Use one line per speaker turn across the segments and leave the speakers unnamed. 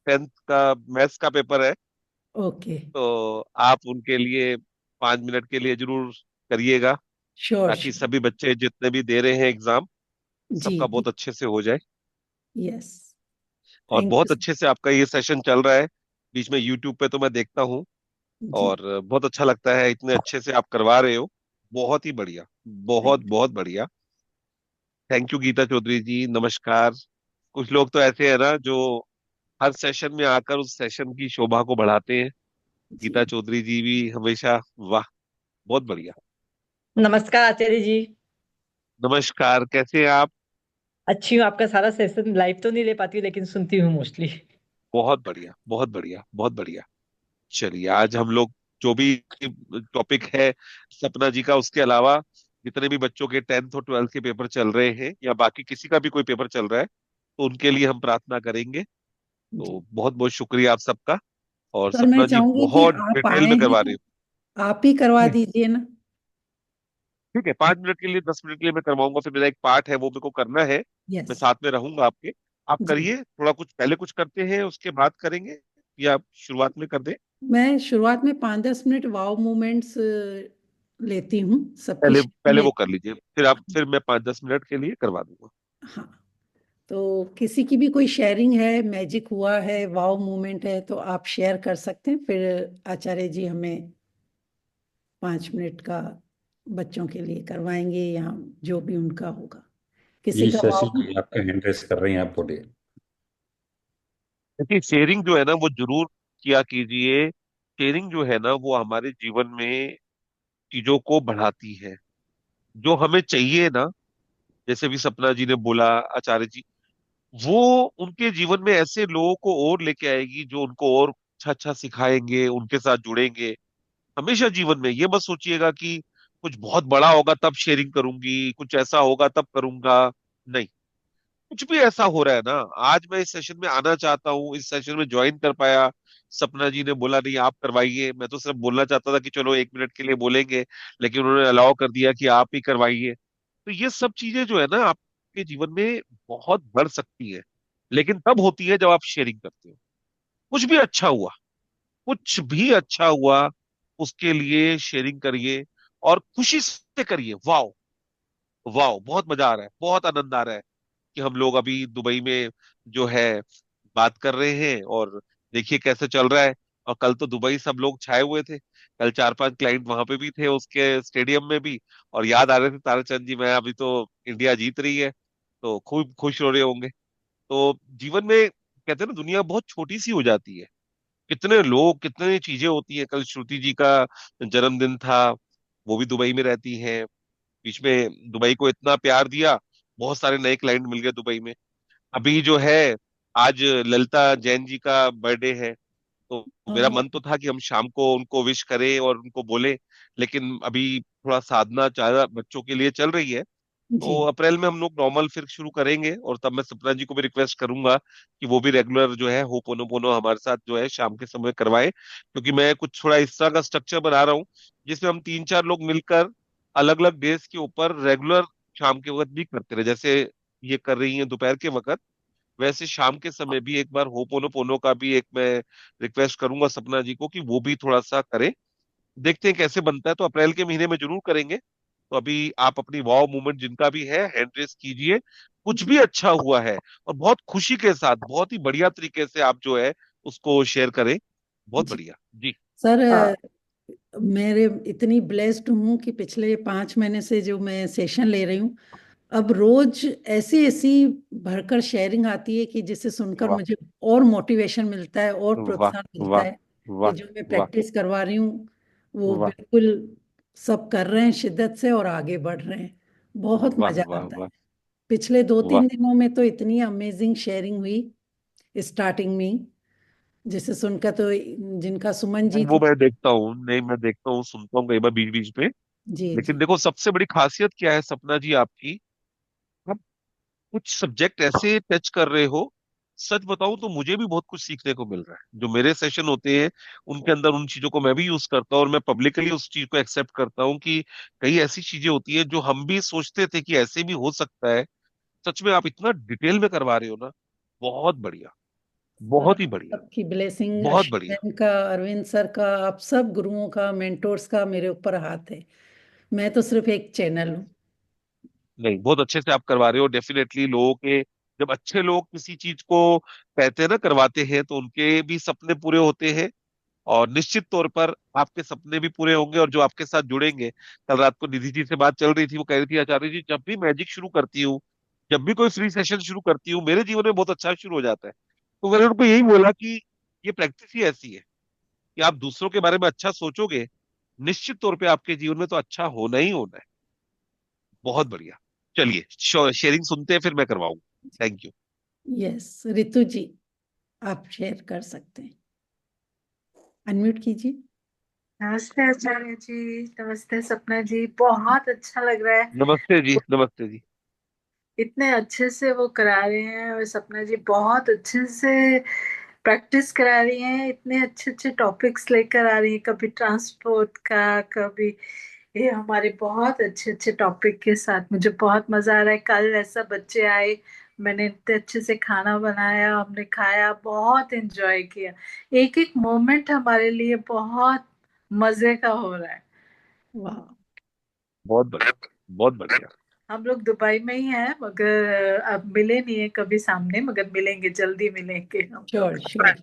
Tenth का maths का paper है।
ओके।
तो आप उनके लिए 5 मिनट के लिए जरूर करिएगा,
श्योर
ताकि
श्योर।
सभी बच्चे जितने भी दे रहे हैं एग्जाम,
जी
सबका
जी।
बहुत अच्छे से हो जाए।
यस।
और
थैंक
बहुत
यू।
अच्छे से आपका ये सेशन चल रहा है, बीच में यूट्यूब पे तो मैं देखता हूँ।
जी।
और बहुत अच्छा लगता है, इतने अच्छे से आप करवा रहे हो। बहुत ही बढ़िया, बहुत
थैंक
बहुत बढ़िया। थैंक यू गीता चौधरी जी, नमस्कार। कुछ लोग तो ऐसे है ना जो हर सेशन में आकर उस सेशन की शोभा को बढ़ाते हैं।
जी।
गीता चौधरी जी भी हमेशा, वाह, बहुत बढ़िया।
नमस्कार आचार्य जी।
नमस्कार, कैसे हैं आप?
अच्छी हूँ। आपका सारा सेशन लाइव तो नहीं ले पाती हूँ, लेकिन सुनती हूँ मोस्टली।
बहुत बढ़िया, बहुत बढ़िया, बहुत बढ़िया। चलिए, आज हम लोग जो भी टॉपिक है सपना जी का, उसके अलावा जितने भी बच्चों के 10th और 12th के पेपर चल रहे हैं, या बाकी किसी का भी कोई पेपर चल रहा है, तो उनके लिए हम प्रार्थना करेंगे।
जी।
तो बहुत बहुत शुक्रिया आप सबका। और
सर मैं
सपना जी
चाहूंगी कि
बहुत
आप
डिटेल
आए
में करवा
हैं,
रही हूँ।
आप ही करवा
ठीक है,
दीजिए ना।
ठीक है, 5 मिनट के लिए, 10 मिनट के लिए मैं करवाऊंगा, फिर मेरा एक पार्ट है वो मेरे को करना है। मैं
यस।
साथ में रहूंगा आपके। आप
जी।
करिए, थोड़ा कुछ पहले कुछ करते हैं उसके बाद करेंगे, या शुरुआत में कर दें?
मैं शुरुआत में 5-10 मिनट वाव मोमेंट्स लेती हूँ सबकी
पहले पहले
ले।
वो कर लीजिए, फिर मैं 5-10 मिनट के लिए करवा दूंगा।
हाँ। तो किसी की भी कोई शेयरिंग है, मैजिक हुआ है, वाव मोमेंट है, तो आप शेयर कर सकते हैं, फिर आचार्य जी हमें 5 मिनट का बच्चों के लिए करवाएंगे, या जो भी उनका होगा, किसी
जी
का
शशि
वाव।
जी, आपका हैंड रेस कर रहे हैं, आप बोलिए।
देखिए, शेयरिंग जो है ना वो जरूर किया कीजिए। शेयरिंग जो है ना वो हमारे जीवन में चीजों को बढ़ाती है, जो हमें चाहिए ना। जैसे भी सपना जी ने बोला, आचार्य जी, वो उनके जीवन में ऐसे लोगों को और लेके आएगी जो उनको और अच्छा अच्छा सिखाएंगे, उनके साथ जुड़ेंगे। हमेशा जीवन में ये मत सोचिएगा कि कुछ बहुत बड़ा होगा तब शेयरिंग करूंगी, कुछ ऐसा होगा तब करूंगा। नहीं, कुछ भी ऐसा हो रहा है ना, आज मैं इस सेशन में आना चाहता हूँ, इस सेशन में ज्वाइन कर पाया। सपना जी ने बोला नहीं आप करवाइए, मैं तो सिर्फ बोलना चाहता था कि चलो 1 मिनट के लिए बोलेंगे, लेकिन उन्होंने अलाउ कर दिया कि आप ही करवाइए। तो ये सब चीजें जो है ना आपके जीवन में बहुत बढ़ सकती है, लेकिन तब होती है जब आप शेयरिंग करते हो। कुछ भी अच्छा हुआ, कुछ भी अच्छा हुआ, उसके लिए शेयरिंग करिए, और खुशी से करिए। वाह, वाह, बहुत मजा आ रहा है, बहुत आनंद आ रहा है कि हम लोग अभी दुबई में जो है बात कर रहे हैं, और देखिए कैसे चल रहा है। और कल तो दुबई सब लोग छाए हुए थे, कल 4-5 क्लाइंट वहां पे भी थे उसके स्टेडियम में भी, और याद आ रहे थे ताराचंद जी, मैं अभी तो इंडिया जीत रही है, तो खूब खुश हो रहे होंगे। तो जीवन में कहते हैं ना, दुनिया बहुत छोटी सी हो जाती है। कितने लोग, कितनी चीजें होती हैं। कल श्रुति जी का जन्मदिन था, वो भी दुबई में रहती हैं। बीच में दुबई को इतना प्यार दिया, बहुत सारे नए क्लाइंट मिल गए दुबई में। अभी जो है, आज ललिता जैन जी का बर्थडे है। तो मेरा
हाँ।
मन तो था कि हम शाम को उनको विश करें और उनको बोले, लेकिन अभी थोड़ा साधना ज्यादा बच्चों के लिए चल रही है। तो
जी।
अप्रैल में हम लोग नॉर्मल फिर शुरू करेंगे, और तब मैं सपना जी को भी रिक्वेस्ट करूंगा कि वो भी रेगुलर जो है होपोनोपोनो हमारे साथ जो है शाम के समय करवाए, क्योंकि मैं कुछ थोड़ा इस तरह का स्ट्रक्चर बना रहा हूँ जिसमें हम 3-4 लोग मिलकर अलग अलग डेज के ऊपर रेगुलर शाम के वक्त भी करते रहे। जैसे ये कर रही हैं दोपहर के वक्त, वैसे शाम के समय भी एक बार होपोनोपोनो का भी एक मैं रिक्वेस्ट करूंगा सपना जी को कि वो भी थोड़ा सा करें। देखते हैं कैसे बनता है, तो अप्रैल के महीने में जरूर करेंगे। तो अभी आप अपनी वाव मूवमेंट जिनका भी है हैंड रेस कीजिए। कुछ भी अच्छा हुआ है, और बहुत खुशी के साथ, बहुत ही बढ़िया तरीके से आप जो है उसको शेयर करें। बहुत
जी।
बढ़िया जी।
सर
हाँ।
मेरे इतनी ब्लेस्ड हूँ कि पिछले 5 महीने से जो मैं सेशन ले रही हूँ, अब रोज ऐसी ऐसी भरकर शेयरिंग आती है कि जिसे सुनकर
वाह,
मुझे और मोटिवेशन मिलता है और
वाह,
प्रोत्साहन मिलता
वाह,
है कि
वाह,
जो मैं
वाह,
प्रैक्टिस करवा रही हूँ वो
वाह,
बिल्कुल सब कर रहे हैं शिद्दत से और आगे बढ़ रहे हैं। बहुत
वाह,
मजा
वाह,
आता है।
वाह,
पिछले दो
वाह।
तीन दिनों में तो इतनी अमेजिंग शेयरिंग हुई स्टार्टिंग में ही, जिसे सुनकर तो जिनका सुमन जी
वो
थी।
मैं देखता हूँ, नहीं मैं देखता हूँ, सुनता हूँ कई बार बीच बीच में।
जी
लेकिन
जी।
देखो, सबसे बड़ी खासियत क्या है सपना जी आपकी, आप कुछ सब्जेक्ट ऐसे टच कर रहे हो। सच बताऊं तो मुझे भी बहुत कुछ सीखने को मिल रहा है। जो मेरे सेशन होते हैं उनके अंदर उन चीजों को मैं भी यूज करता हूँ, और मैं पब्लिकली उस चीज को एक्सेप्ट करता हूँ कि कई ऐसी चीजें होती है जो हम भी सोचते थे कि ऐसे भी हो सकता है। सच में आप इतना डिटेल में करवा रहे हो ना, बहुत बढ़िया। बहुत ही बढ़िया।
सबकी ब्लेसिंग,
बहुत
आशीष
बढ़िया।
बहन का, अरविंद सर का, आप सब गुरुओं का, मेंटोर्स का मेरे ऊपर हाथ है। मैं तो सिर्फ एक चैनल हूँ।
नहीं, बहुत अच्छे से आप करवा रहे हो। डेफिनेटली लोगों के, जब अच्छे लोग किसी चीज को कहते हैं ना, करवाते हैं, तो उनके भी सपने पूरे होते हैं। और निश्चित तौर पर आपके सपने भी पूरे होंगे। और जो आपके साथ जुड़ेंगे, कल रात को निधि जी से बात चल रही थी, वो कह रही थी, आचार्य जी जब भी मैजिक शुरू करती हूँ, जब भी कोई फ्री सेशन शुरू करती हूँ, मेरे जीवन में बहुत अच्छा शुरू हो जाता है। तो मैंने उनको यही बोला कि ये प्रैक्टिस ही ऐसी है कि आप दूसरों के बारे में अच्छा सोचोगे, निश्चित तौर पे आपके जीवन में तो अच्छा होना ही होना है। बहुत बढ़िया। चलिए, शेयरिंग सुनते हैं, फिर मैं करवाऊंगा। Thank you.
यस, रितु जी, आप शेयर कर सकते हैं, अनम्यूट कीजिए।
नमस्ते आचार्य जी। नमस्ते सपना जी। बहुत अच्छा लग रहा है।
नमस्ते जी, नमस्ते जी।
इतने अच्छे से वो करा रहे हैं, और सपना जी बहुत अच्छे से प्रैक्टिस करा रही हैं। इतने अच्छे अच्छे टॉपिक्स लेकर आ रही हैं, कभी ट्रांसपोर्ट का, कभी ये हमारे बहुत अच्छे अच्छे टॉपिक के साथ। मुझे बहुत मजा आ रहा है। कल ऐसा बच्चे आए, मैंने इतने अच्छे से खाना बनाया, हमने खाया, बहुत एंजॉय किया। एक एक मोमेंट हमारे लिए बहुत मजे का हो रहा है।
वाह,
बहुत बढ़िया, बहुत बढ़िया।
हम लोग दुबई में ही हैं, मगर अब मिले नहीं है कभी सामने, मगर मिलेंगे, जल्दी मिलेंगे हम
श्योर
लोग।
Sure.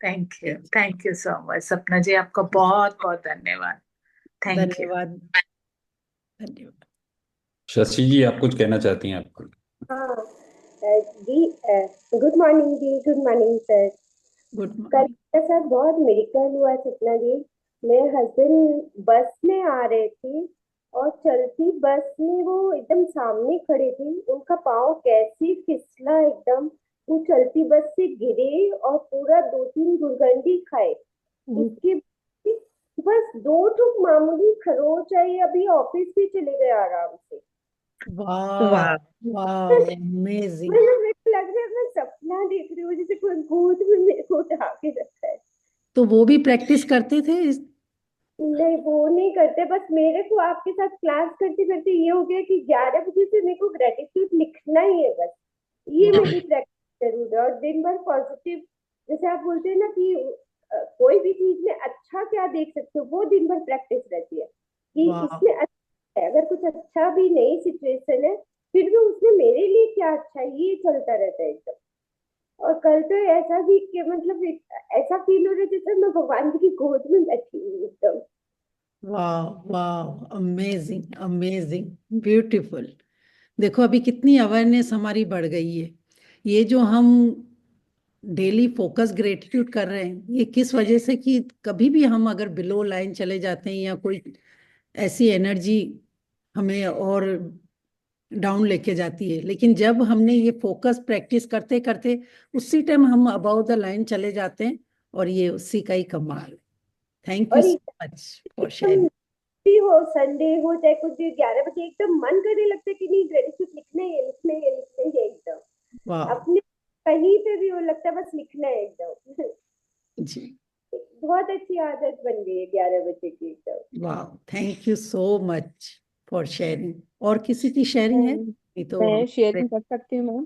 Thank you so much Sapna जी, आपका बहुत बहुत धन्यवाद। Thank you.
धन्यवाद, धन्यवाद।
शशि जी, आप कुछ कहना चाहती हैं आपको?
हाँ जी, गुड मॉर्निंग जी, गुड मॉर्निंग सर।
गुड
कल
मॉर्निंग।
मेरे साथ बहुत मिरेकल हुआ सपना जी। मेरे हस्बैंड बस में आ रहे थे, और चलती बस में वो एकदम सामने खड़े थे, उनका पाँव कैसे फिसला एकदम, वो चलती बस से गिरे और पूरा 2-3 दुर्गंधी खाए। उसके बाद बस 2 ठुक मामूली खरोच आई, अभी ऑफिस भी चले गए आराम से।
वाह,
वाह।
वाह, अमेजिंग।
मतलब मेरे को लग रहा है मैं सपना देख रही हूँ, जैसे कोई गोद में मेरे को उठा के रखा है।
तो वो भी प्रैक्टिस करते थे
नहीं, वो नहीं करते। बस मेरे को आपके साथ क्लास करते करते ये हो गया कि 11 बजे से मेरे को ग्रेटिट्यूड लिखना ही है बस। ये
वाह,
मेरी प्रैक्टिस जरूर है। और दिन भर पॉजिटिव, जैसे आप बोलते हैं ना कि कोई भी चीज में अच्छा क्या देख सकते हो, वो दिन भर प्रैक्टिस रहती है कि
वाह,
इसमें अच्छा है। अगर कुछ अच्छा भी नहीं सिचुएशन है, फिर भी उसमें मेरे लिए क्या अच्छा है, ये चलता रहता है एकदम। और कल तो ऐसा भी कि मतलब ऐसा फील हो रहा है जैसे मैं भगवान जी की गोद में बैठी हूँ एकदम।
वाह, वाह, अमेजिंग, अमेजिंग, ब्यूटीफुल। देखो अभी कितनी अवेयरनेस हमारी बढ़ गई है। ये जो हम डेली फोकस ग्रेटिट्यूड कर रहे हैं, ये किस वजह से कि कभी भी हम अगर बिलो लाइन चले जाते हैं या कोई ऐसी एनर्जी हमें और डाउन लेके जाती है, लेकिन जब हमने ये फोकस प्रैक्टिस करते करते उसी टाइम हम अबाउ द लाइन चले जाते हैं, और ये उसी का ही कमाल है। थैंक यू
और
सो मच फॉर
एकदम
शेयरिंग।
भी हो, संडे हो चाहे कुछ भी, 11 बजे एकदम मन करने लगता है कि नहीं, ग्रेटिट्यूड लिखना ही है, लिखना ही है, लिखना ही है एकदम।
वाह
अपने कहीं पे भी वो लगता है बस लिखना है एकदम।
जी,
बहुत अच्छी आदत बन गई है 11 बजे की एकदम।
वाह, thank you so much for sharing. और किसी की शेयरिंग है? नहीं तो हम,
मैं शेयरिंग कर सकती हूँ मैम।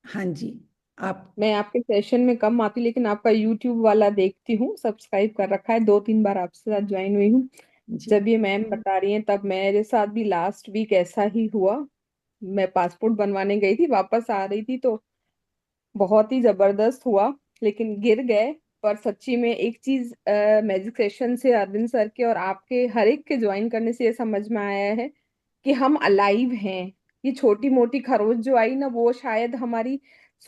हाँ जी, आप।
मैं आपके सेशन में कम आती, लेकिन आपका यूट्यूब वाला देखती हूँ, सब्सक्राइब कर रखा है, 2-3 बार आपके साथ ज्वाइन हुई हूँ।
जी,
जब ये मैम बता रही हैं, तब मेरे साथ भी लास्ट वीक ऐसा ही हुआ। मैं पासपोर्ट बनवाने गई थी, वापस आ रही थी, तो बहुत ही जबरदस्त हुआ, लेकिन गिर गए। पर सच्ची में एक चीज मैजिक सेशन से, अरविंद सर के और आपके हर एक के ज्वाइन करने से ये समझ में आया है कि हम अलाइव हैं। ये छोटी मोटी खरोच जो आई ना, वो शायद हमारी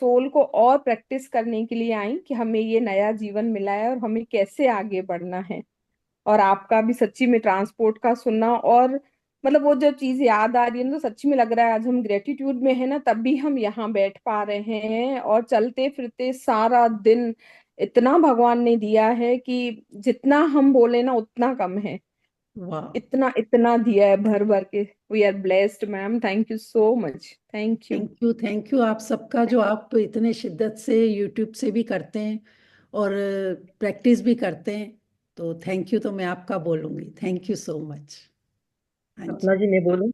सोल को और प्रैक्टिस करने के लिए आई कि हमें ये नया जीवन मिला है और हमें कैसे आगे बढ़ना है। और आपका भी सच्ची में ट्रांसपोर्ट का सुनना, और मतलब वो जो चीज याद आ रही है ना, तो सच्ची में लग रहा है आज हम ग्रेटिट्यूड में है ना, तब भी हम यहाँ बैठ पा रहे हैं, और चलते फिरते सारा दिन इतना भगवान ने दिया है कि जितना हम बोले ना उतना कम है।
वाह,
इतना इतना दिया है भर भर के। We are blessed ma'am, thank you so much. Thank you.
Thank you, thank you आप सबका, जो आप इतने शिद्दत से यूट्यूब से भी करते हैं और प्रैक्टिस भी करते हैं। तो थैंक यू तो मैं आपका बोलूंगी, थैंक यू सो मच। हाँ जी,
सपना जी, मैं बोलूं?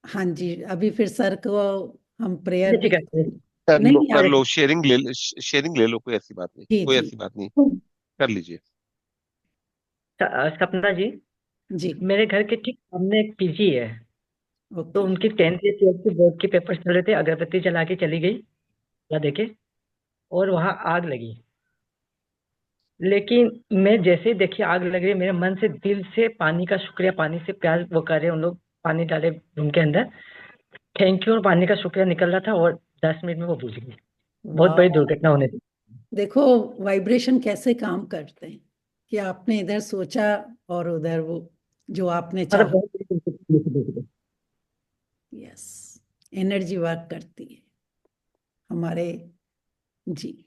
हाँ जी, अभी फिर सर को हम प्रेयर
जी
भी
ठीक है।
करेंगे। नहीं
कर
आप
लो, शेयरिंग ले लो, कोई ऐसी बात नहीं,
जी
कोई
जी
ऐसी बात नहीं, कर लीजिए।
सपना जी,
जी
मेरे घर के ठीक सामने एक पीजी है। तो
ओके
उनकी 10th या 12th की बोर्ड के पेपर चल रहे थे, अगरबत्ती जला के चली गई या देखे, और वहां आग लगी। लेकिन मैं जैसे ही देखी आग लग रही है, मेरे मन से दिल से पानी का शुक्रिया, पानी से प्यार वो कर रहे हैं उन लोग, पानी डाले रूम के अंदर, थैंक यू, और पानी का शुक्रिया निकल रहा था, और 10 मिनट में वो बुझ गई। बहुत बड़ी
वाह।
दुर्घटना होने थी।
देखो वाइब्रेशन कैसे काम करते हैं, कि आपने इधर सोचा और उधर वो जो आपने
मतलब
चाहा।
बहुत बड़ी दुर्घटना थी।
यस, एनर्जी वर्क करती है हमारे। जी,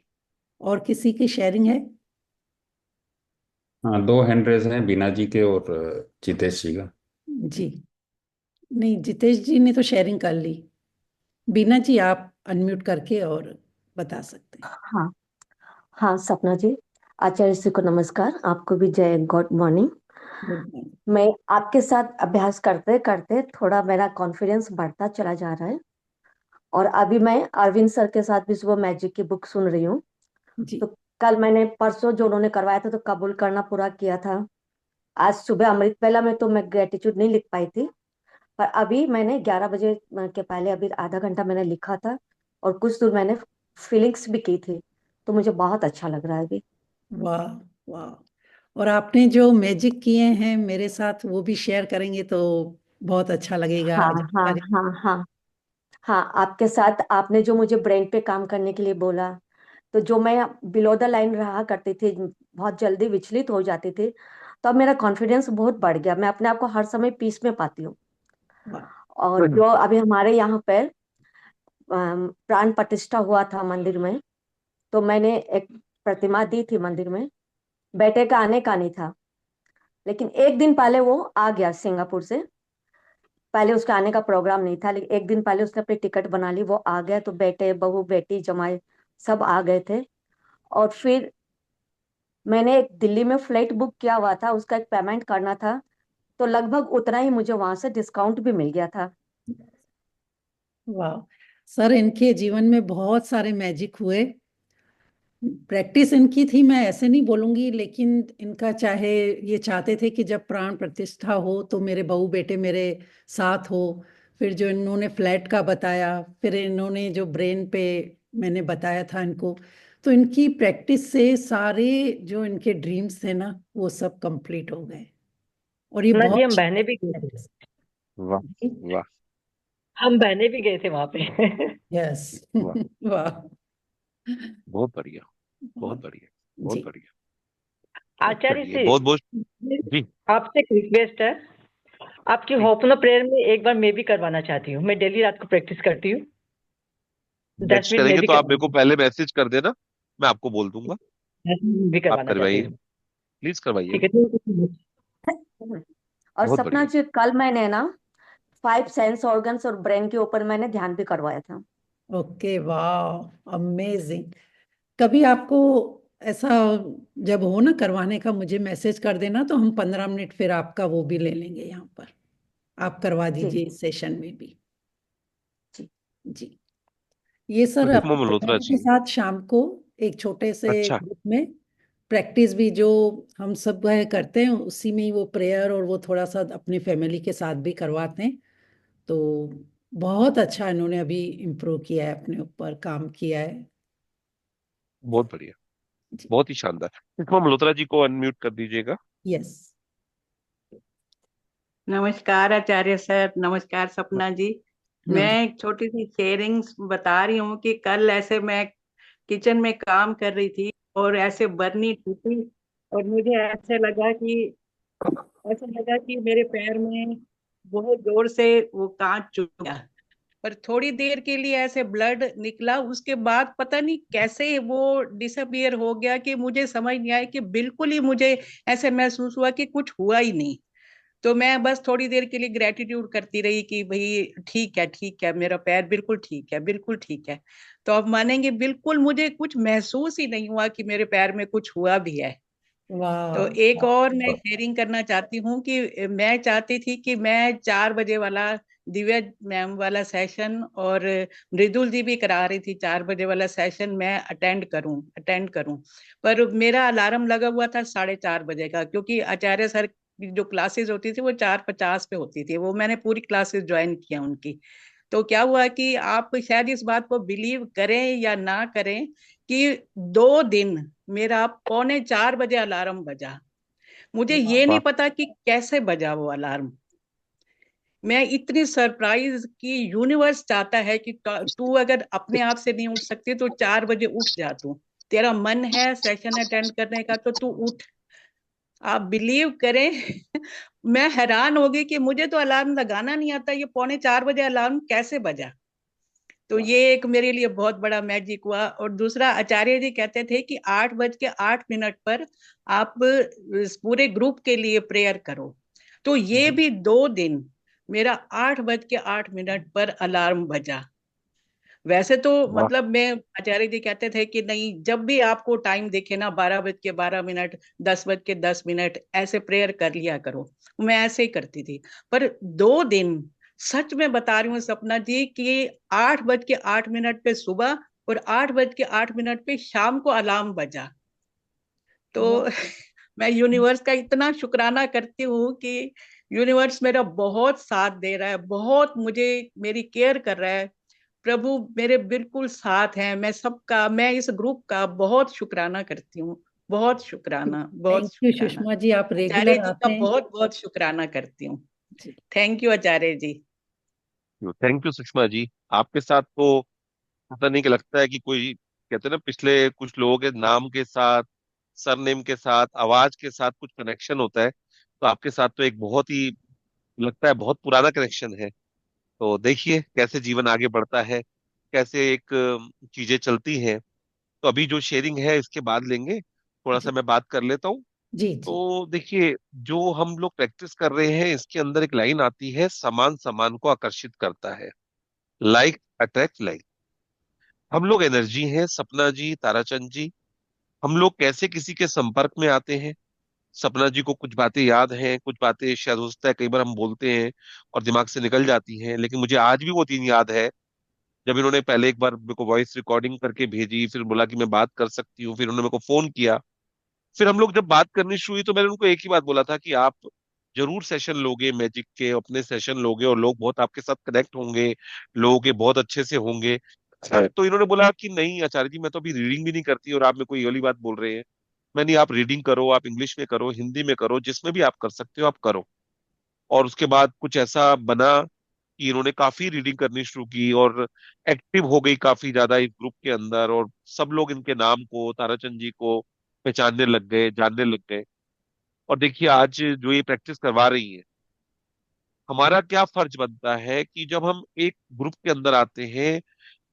और किसी की शेयरिंग है?
हाँ, दो हैंड रेज हैं, बीना जी के और जितेश जी का।
जी, नहीं जितेश जी ने तो शेयरिंग कर ली। बीना जी आप अनम्यूट करके और बता सकते हैं।
हाँ हाँ सपना जी, आचार्य जी को नमस्कार, आपको भी जय, गुड मॉर्निंग।
Good morning.
मैं आपके साथ अभ्यास करते करते थोड़ा मेरा कॉन्फिडेंस बढ़ता चला जा रहा है, और अभी मैं अरविंद सर के साथ भी सुबह मैजिक की बुक सुन रही हूँ।
जी
तो कल मैंने परसों जो उन्होंने करवाया था तो कबूल करना पूरा किया था। आज सुबह अमृत वेला में तो मैं ग्रेटिट्यूड नहीं लिख पाई थी, पर अभी मैंने 11 बजे के पहले अभी आधा घंटा मैंने लिखा था, और कुछ दूर मैंने फीलिंग्स भी की थी। तो मुझे बहुत अच्छा लग रहा है अभी।
वाह वाह। और आपने जो मैजिक किए हैं मेरे साथ वो भी शेयर करेंगे तो बहुत अच्छा लगेगा,
हाँ हाँ
जानकारी।
हाँ हाँ हाँ, आपके साथ आपने जो मुझे ब्रेन पे काम करने के लिए बोला, तो जो मैं बिलो द लाइन रहा करती थी, बहुत जल्दी विचलित हो जाती थी, तो अब मेरा कॉन्फिडेंस बहुत बढ़ गया, मैं अपने आप को हर समय पीस में पाती हूँ।
वाह
और जो अभी हमारे यहाँ पर प्राण प्रतिष्ठा हुआ था मंदिर में, तो मैंने एक प्रतिमा दी थी मंदिर में। बेटे का आने का नहीं था, लेकिन एक दिन पहले वो आ गया सिंगापुर से। पहले उसका आने का प्रोग्राम नहीं था, लेकिन एक दिन पहले उसने अपनी टिकट बना ली, वो आ गया। तो बेटे, बहू, बेटी, जमाई सब आ गए थे। और फिर मैंने एक दिल्ली में फ्लाइट बुक किया हुआ था, उसका एक पेमेंट करना था, तो लगभग उतना ही मुझे वहां से डिस्काउंट भी मिल गया था।
वाह। सर इनके जीवन में बहुत सारे मैजिक हुए। प्रैक्टिस इनकी थी, मैं ऐसे नहीं बोलूंगी, लेकिन इनका चाहे ये चाहते थे कि जब प्राण प्रतिष्ठा हो तो मेरे बहू बेटे मेरे साथ हो। फिर जो इन्होंने फ्लैट का बताया, फिर इन्होंने जो ब्रेन पे मैंने बताया था इनको, तो इनकी प्रैक्टिस से सारे जो इनके ड्रीम्स थे ना वो सब कंप्लीट हो गए। और ये
सपना जी,
बहुत
हम बहने भी गए थे।
प्रैक्टिस।
वाह वाह
हम बहने भी गए थे वहां पे।
यस
वाह,
वाह।
बहुत बढ़िया, बहुत
बहुत।
बढ़िया,
जी,
बहुत बढ़िया।
आचार्य
चलिए,
से
बहुत बहुत। जी,
आपसे एक रिक्वेस्ट है, आपकी
जी,
होपनो प्रेयर में एक बार मैं भी करवाना चाहती हूँ। मैं डेली रात को प्रैक्टिस करती हूँ, दस
नेक्स्ट
मिनट मैं
करेंगे
भी
तो आप मेरे को
करवाना
पहले मैसेज कर देना, मैं आपको बोल दूंगा।
10 मिनट भी
आप
करवाना चाहती
करवाइए,
हूँ।
प्लीज करवाइए।
ठीक है, थैंक यू।
और
बहुत
सपना
बढ़िया।
जी, कल मैंने ना 5 सेंस ऑर्गन्स और ब्रेन के ऊपर मैंने ध्यान भी करवाया था।
ओके, वाह अमेजिंग। कभी आपको ऐसा जब हो ना करवाने का मुझे मैसेज कर देना, तो हम 15 मिनट फिर आपका वो भी ले लेंगे यहाँ पर। आप करवा
जी
दीजिए इस सेशन में भी।
जी।
जी, ये सर
सुषमा
अपने
मल्होत्रा
बहनों के
जी।
साथ शाम को एक छोटे से
अच्छा,
ग्रुप में प्रैक्टिस भी जो हम सब वह करते हैं उसी में ही वो प्रेयर और वो थोड़ा सा अपनी फैमिली के साथ भी करवाते हैं। तो बहुत अच्छा इन्होंने अभी इम्प्रूव किया है, अपने ऊपर काम किया है।
बहुत बढ़िया,
जी,
बहुत ही शानदार। सुषमा मल्होत्रा जी को अनम्यूट कर दीजिएगा।
यस।
नमस्कार आचार्य सर, नमस्कार सपना जी। मैं
नमस्ते।
एक छोटी सी शेयरिंग बता रही हूँ कि कल ऐसे मैं किचन में काम कर रही थी और ऐसे बर्नी टूटी, और मुझे ऐसे लगा कि मेरे पैर में बहुत जोर से वो कांच चुभ गया। पर थोड़ी देर के लिए ऐसे ब्लड निकला, उसके बाद पता नहीं कैसे वो डिसअपियर हो गया कि मुझे समझ नहीं आया कि बिल्कुल ही मुझे ऐसे महसूस हुआ कि कुछ हुआ ही नहीं। तो मैं बस थोड़ी देर के लिए ग्रेटिट्यूड करती रही कि भाई ठीक है, मेरा पैर बिल्कुल ठीक है, बिल्कुल ठीक है। तो अब मानेंगे, बिल्कुल मुझे कुछ महसूस ही नहीं हुआ कि मेरे पैर में कुछ हुआ भी है। तो एक
वाह
और मैं शेयरिंग करना चाहती हूँ कि मैं चाहती थी कि मैं 4 बजे वाला दिव्या मैम वाला सेशन और मृदुल जी भी करा रही थी 4 बजे वाला सेशन, मैं अटेंड करूं। पर मेरा अलार्म लगा हुआ था 4:30 बजे का, क्योंकि आचार्य सर की जो क्लासेस होती थी वो 4:50 पे होती थी, वो मैंने पूरी क्लासेस ज्वाइन किया उनकी। तो क्या हुआ कि आप शायद इस बात को बिलीव करें या ना करें कि 2 दिन मेरा 3:45 बजे अलार्म बजा। मुझे ये नहीं
वाह।
पता कि कैसे बजा वो अलार्म। मैं इतनी सरप्राइज कि यूनिवर्स चाहता है कि तू अगर अपने आप से नहीं उठ सकती तो 4 बजे उठ जा, तू तेरा मन है सेशन अटेंड करने का तो तू उठ। आप बिलीव करें मैं हैरान हो गई कि मुझे तो अलार्म लगाना नहीं आता, ये 3:45 बजे अलार्म कैसे बजा। तो ये एक मेरे लिए बहुत बड़ा मैजिक हुआ। और दूसरा, आचार्य जी कहते थे कि 8:08 पर आप इस पूरे ग्रुप के लिए प्रेयर करो। तो ये भी 2 दिन मेरा 8:08 पर अलार्म बजा। वैसे तो
वाह।
मतलब मैं, आचार्य जी कहते थे कि नहीं, जब भी आपको टाइम दिखे ना, 12:12, 10:10 ऐसे प्रेयर कर लिया करो। मैं ऐसे ही करती थी। पर 2 दिन सच में बता रही हूँ सपना जी कि 8:08 पे सुबह और 8:08 पे शाम को अलार्म बजा। तो
वाह।
मैं यूनिवर्स का इतना शुक्राना करती हूँ कि यूनिवर्स मेरा बहुत साथ दे रहा है, बहुत मुझे मेरी केयर कर रहा है। प्रभु मेरे बिल्कुल साथ हैं। मैं इस ग्रुप का बहुत शुक्राना करती हूँ। बहुत शुक्राना, बहुत
थैंक यू
शुक्राना।
सुषमा जी, आप
आचार्य
रेगुलर
जी का
आते हैं।
बहुत बहुत शुक्राना करती हूँ।
जी।
Thank you Acharya ji.
Thank you Sushma ji. आपके साथ तो पता नहीं कि लगता है कि कोई, कहते हैं ना, पिछले कुछ लोगों के नाम के साथ, सरनेम के साथ, आवाज के साथ कुछ कनेक्शन होता है। तो आपके साथ तो एक बहुत ही, लगता है बहुत पुराना कनेक्शन है। तो देखिए कैसे जीवन आगे बढ़ता है, कैसे एक चीजें चलती हैं। तो अभी जो शेयरिंग है इसके बाद लेंगे, थोड़ा सा
जी
मैं बात कर लेता हूँ।
जी। जी
तो देखिए, जो हम लोग प्रैक्टिस कर रहे हैं इसके अंदर एक लाइन आती है, समान समान को आकर्षित करता है। Like attract like. हम लोग एनर्जी हैं सपना जी, ताराचंद जी। हम लोग कैसे किसी के संपर्क में आते हैं। सपना जी को कुछ बातें याद हैं, कुछ बातें शायद हो सकता है कई बार हम बोलते हैं और दिमाग से निकल जाती हैं, लेकिन मुझे आज भी वो दिन याद है जब इन्होंने पहले एक बार मेरे को वॉइस रिकॉर्डिंग करके भेजी, फिर बोला कि मैं बात कर सकती हूँ, फिर उन्होंने मेरे को फोन किया। फिर हम लोग जब बात करनी शुरू हुई तो मैंने उनको एक ही बात बोला था कि आप जरूर सेशन लोगे, मैजिक के अपने सेशन लोगे और लोग बहुत आपके साथ कनेक्ट होंगे, लोगों के बहुत अच्छे से होंगे। तो इन्होंने बोला कि नहीं आचार्य जी, मैं तो अभी रीडिंग भी नहीं करती और आप मेरे को ये वाली बात बोल रहे हैं। मैंने, आप रीडिंग करो, आप इंग्लिश में करो, हिंदी में करो, जिसमें भी आप कर सकते हो आप करो। और उसके बाद कुछ ऐसा बना कि इन्होंने काफी रीडिंग करनी शुरू की और एक्टिव हो गई काफी ज्यादा इस ग्रुप के अंदर, और सब लोग इनके नाम को, ताराचंद जी को पहचानने लग गए, जानने लग गए। और देखिए आज जो ये प्रैक्टिस करवा रही है, हमारा क्या फर्ज बनता है कि जब हम एक ग्रुप के अंदर आते हैं,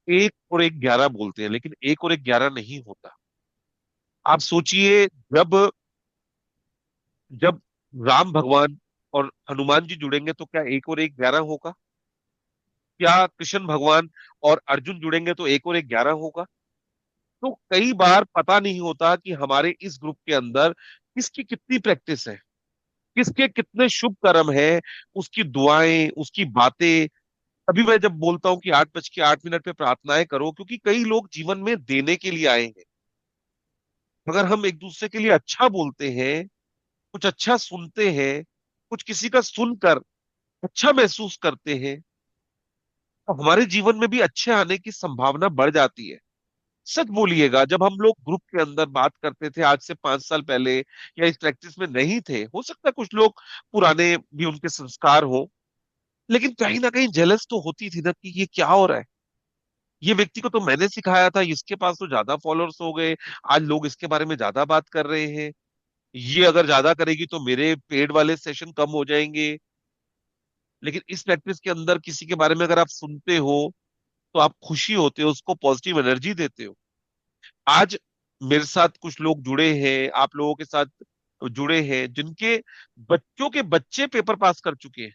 1 और 1 11 बोलते हैं, लेकिन 1 और 1 11 नहीं होता। आप सोचिए, जब जब राम भगवान और हनुमान जी जुड़ेंगे तो क्या 1 और 1 11 होगा? क्या कृष्ण भगवान और अर्जुन जुड़ेंगे तो 1 और 1 11 होगा? तो कई बार पता नहीं होता कि हमारे इस ग्रुप के अंदर किसकी कितनी प्रैक्टिस है, किसके कितने शुभ कर्म है, उसकी दुआएं, उसकी बातें। अभी मैं जब बोलता हूँ कि 8:08 पे प्रार्थनाएं करो, क्योंकि कई लोग जीवन में देने के लिए आए हैं। अगर हम एक दूसरे के लिए अच्छा बोलते हैं, कुछ अच्छा सुनते हैं, कुछ किसी का सुनकर अच्छा महसूस करते हैं, तो हमारे जीवन में भी अच्छे आने की संभावना बढ़ जाती है। सच बोलिएगा, जब हम लोग ग्रुप के अंदर बात करते थे आज से 5 साल पहले, या इस प्रैक्टिस में नहीं थे, हो सकता है कुछ लोग पुराने भी उनके संस्कार हो, लेकिन कहीं ना कहीं जेलस तो होती थी ना कि ये क्या हो रहा है। ये व्यक्ति को तो मैंने सिखाया था, इसके पास तो ज्यादा फॉलोअर्स हो गए, आज लोग इसके बारे में ज्यादा बात कर रहे हैं। ये अगर ज्यादा करेगी तो मेरे पेड वाले सेशन कम हो जाएंगे। लेकिन इस प्रैक्टिस के अंदर किसी के बारे में अगर आप सुनते हो तो आप खुशी होते हो, उसको पॉजिटिव एनर्जी देते हो। आज मेरे साथ कुछ लोग जुड़े हैं, आप लोगों के साथ जुड़े हैं, जिनके बच्चों के बच्चे पेपर पास कर चुके हैं।